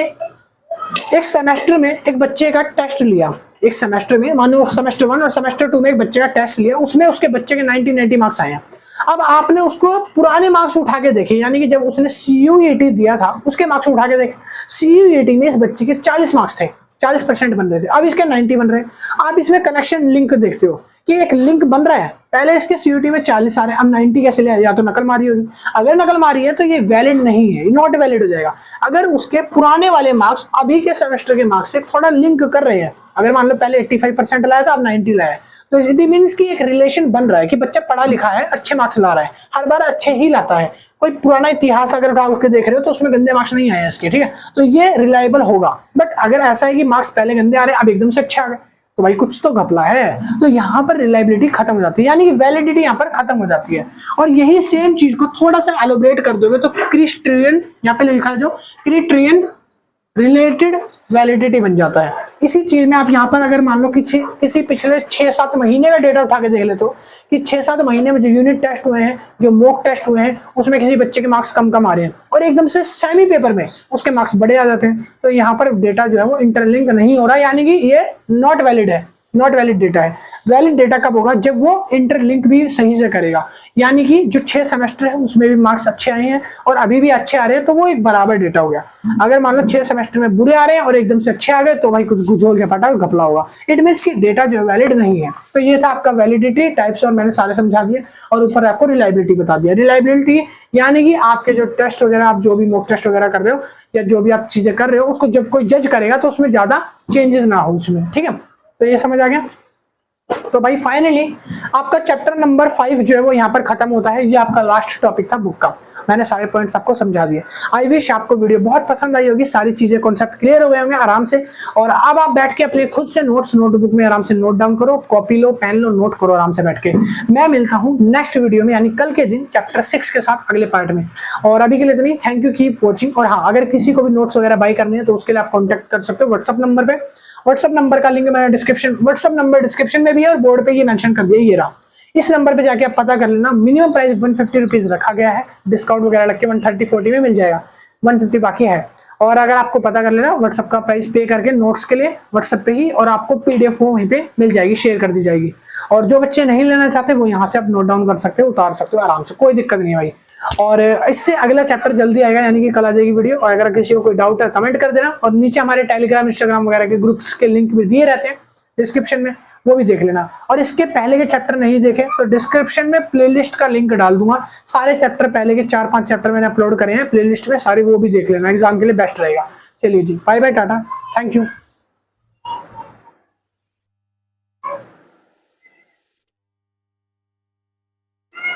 एक सेमेस्टर में एक बच्चे का टेस्ट लिया, एक सेमेस्टर में मान लो सेमेस्टर 1 और सेमेस्टर 2 में एक बच्चे का टेस्ट लिया, उसमें उसके बच्चे के 90 मार्क्स आए हैं। अब आपने उसको पुराने मार्क्स उठा के देखे, यानी कि जब उसने CUET दिया था उसके मार्क्स उठा के देखे, CUET में इस बच्चे के 40 मार्क्स थे, 40% बन रहे थे, अब इसके 90 बन रहे हैं। आप इसमें कनेक्शन लिंक देखते हो कि एक लिंक बन रहा है, पहले इसके CUET में 40 आ रहे हैं, अब 90 कैसे ले आए, या तो नकल मारी होगी। अगर नकल मारी है तो ये वैलिड नहीं है, नॉट वैलिड हो जाएगा। अगर उसके पुराने वाले मार्क्स अभी के सेमेस्टर के मार्क्स से थोड़ा लिंक कर रहे हैं, अगर मान लो पहले 85% लाया था, अब 90 लाया है, तो इट मीन्स कि एक रिलेशन बन रहा है कि बच्चा पढ़ा लिखा है, अच्छे मार्क्स ला रहा है, हर बार अच्छे ही लाता है। कोई पुराना इतिहास अगर उठा के देख रहे हो तो उसमें गंदे मार्क्स नहीं आए इसके, ठीक है, तो ये रिलायबल होगा। बट अगर ऐसा है कि मार्क्स पहले गंदे आ रहे हैं, अब एकदम से अच्छे आ गए, तो भाई कुछ तो घपला है, तो यहाँ पर रिलायबिलिटी खत्म हो जाती है, यानी कि वैलिडिटी यहाँ पर खत्म हो जाती है। और यही सेम चीज को थोड़ा सा एलोबरेट कर दोगे तो क्रिस्ट्रियन, यहाँ पे लिखा है जो क्रिस्ट्रियन रिलेटेड वैलिडिटी बन जाता है। इसी चीज में आप यहाँ पर अगर मान लो कि किसी पिछले 6-7 महीने का डेटा उठा के देख लेते हो कि 6-7 महीने में जो यूनिट टेस्ट हुए हैं, जो मॉक टेस्ट हुए हैं, उसमें किसी बच्चे के मार्क्स कम आ रहे हैं और एकदम से सेमी पेपर में उसके मार्क्स बड़े आ जाते हैं, तो यहाँ पर डेटा जो है वो इंटरलिंक नहीं हो रहा, यानी कि ये नॉट वैलिड है, नॉट वैलिड डेटा है। वैलिड डेटा कब होगा, जब वो इंटरलिंक भी सही से करेगा, यानी कि जो 6 सेमेस्टर है उसमें भी मार्क्स अच्छे आए हैं और अभी भी अच्छे आ रहे हैं, तो वो एक बराबर डेटा हो गया। अगर मान लो 6 सेमेस्टर में बुरे आ रहे हैं और एकदम से अच्छे आ गए, तो भाई कुछ गुझोल झपाटा घपला होगा, इट मीन्स कि डेटा जो है वैलिड नहीं है। तो ये था आपका वैलिडिटी टाइप्स, और मैंने सारे समझा दिए और ऊपर आपको रिलायबिलिटी बता दिया। रिलायबिलिटी यानी कि आपके जो टेस्ट वगैरह, आप जो भी मॉक टेस्ट वगैरह कर रहे हो या जो भी आप चीजें कर रहे हो, उसको जब कोई जज करेगा तो उसमें ज्यादा चेंजेस ना हो उसमें, ठीक है। तो ये समझ आ गया। तो भाई फाइनली आपका चैप्टर नंबर 5 जो है वो यहाँ पर खत्म होता है। ये आपका लास्ट टॉपिक था बुक का, मैंने सारे पॉइंट्स आपको समझा दिए। आई विश आपको वीडियो बहुत पसंद आई होगी, सारी चीजें कॉन्सेप्ट क्लियर हो गए होंगे आराम से। और अब आप बैठ के अपने खुद से नोट्स नोटबुक में आराम से नोट डाउन करो, कॉपी लो, पेन लो, नोट करो आराम से बैठ के। मैं मिलता हूँ नेक्स्ट वीडियो में, यानी कल के दिन चैप्टर 6 के साथ अगले पार्ट में। और अभी के लिए इतनी, थैंक यू, कीप वॉचिंग। और हाँ, अगर किसी को भी नोट्स वगैरह बाय करने हैं तो उसके लिए आप कॉन्टेक्ट कर सकते हो व्हाट्सअप नंबर पे। व्हाट्सअप नंबर का लिंक मैंने व्हाट्सअप नंबर डिस्क्रिप्शन में भी है और बोर्ड पे ये मेंशन कर दिया, ये रहा। इस नंबर पे जाके आप पता कर लेना। मिनिमम प्राइस 150 रुपीज रखा गया है, डिस्काउंट वगैरह लग के 130-40 में मिल जाएगा, 150 बाकी है। और अगर आपको पता कर लेना, व्हाट्सएप का प्राइस पे करके नोट्स के लिए व्हाट्सएप पे ही, और आपको PDF वो वहीं पे मिल जाएगी, शेयर कर दी जाएगी। और जो बच्चे नहीं लेना चाहते वो यहाँ से आप नोट डाउन कर सकते हो, उतार सकते हो आराम से, कोई दिक्कत नहीं है भाई। और इससे अगला चैप्टर जल्दी आएगा, यानी कि कल आ जाएगी वीडियो। और अगर किसी को कोई डाउट है कमेंट कर देना, और नीचे हमारे टेलीग्राम, इंस्टाग्राम वगैरह के ग्रुप्स के लिंक भी दिए रहते हैं डिस्क्रिप्शन में, वो भी देख लेना। और इसके पहले के चैप्टर नहीं देखे तो डिस्क्रिप्शन में प्लेलिस्ट का लिंक डाल दूंगा, सारे चैप्टर पहले के 4-5 चैप्टर मैंने अपलोड करे हैं प्लेलिस्ट में, सारे वो भी देख लेना, एग्जाम के लिए बेस्ट रहेगा। चलिए जी, bye bye, tata, thank you.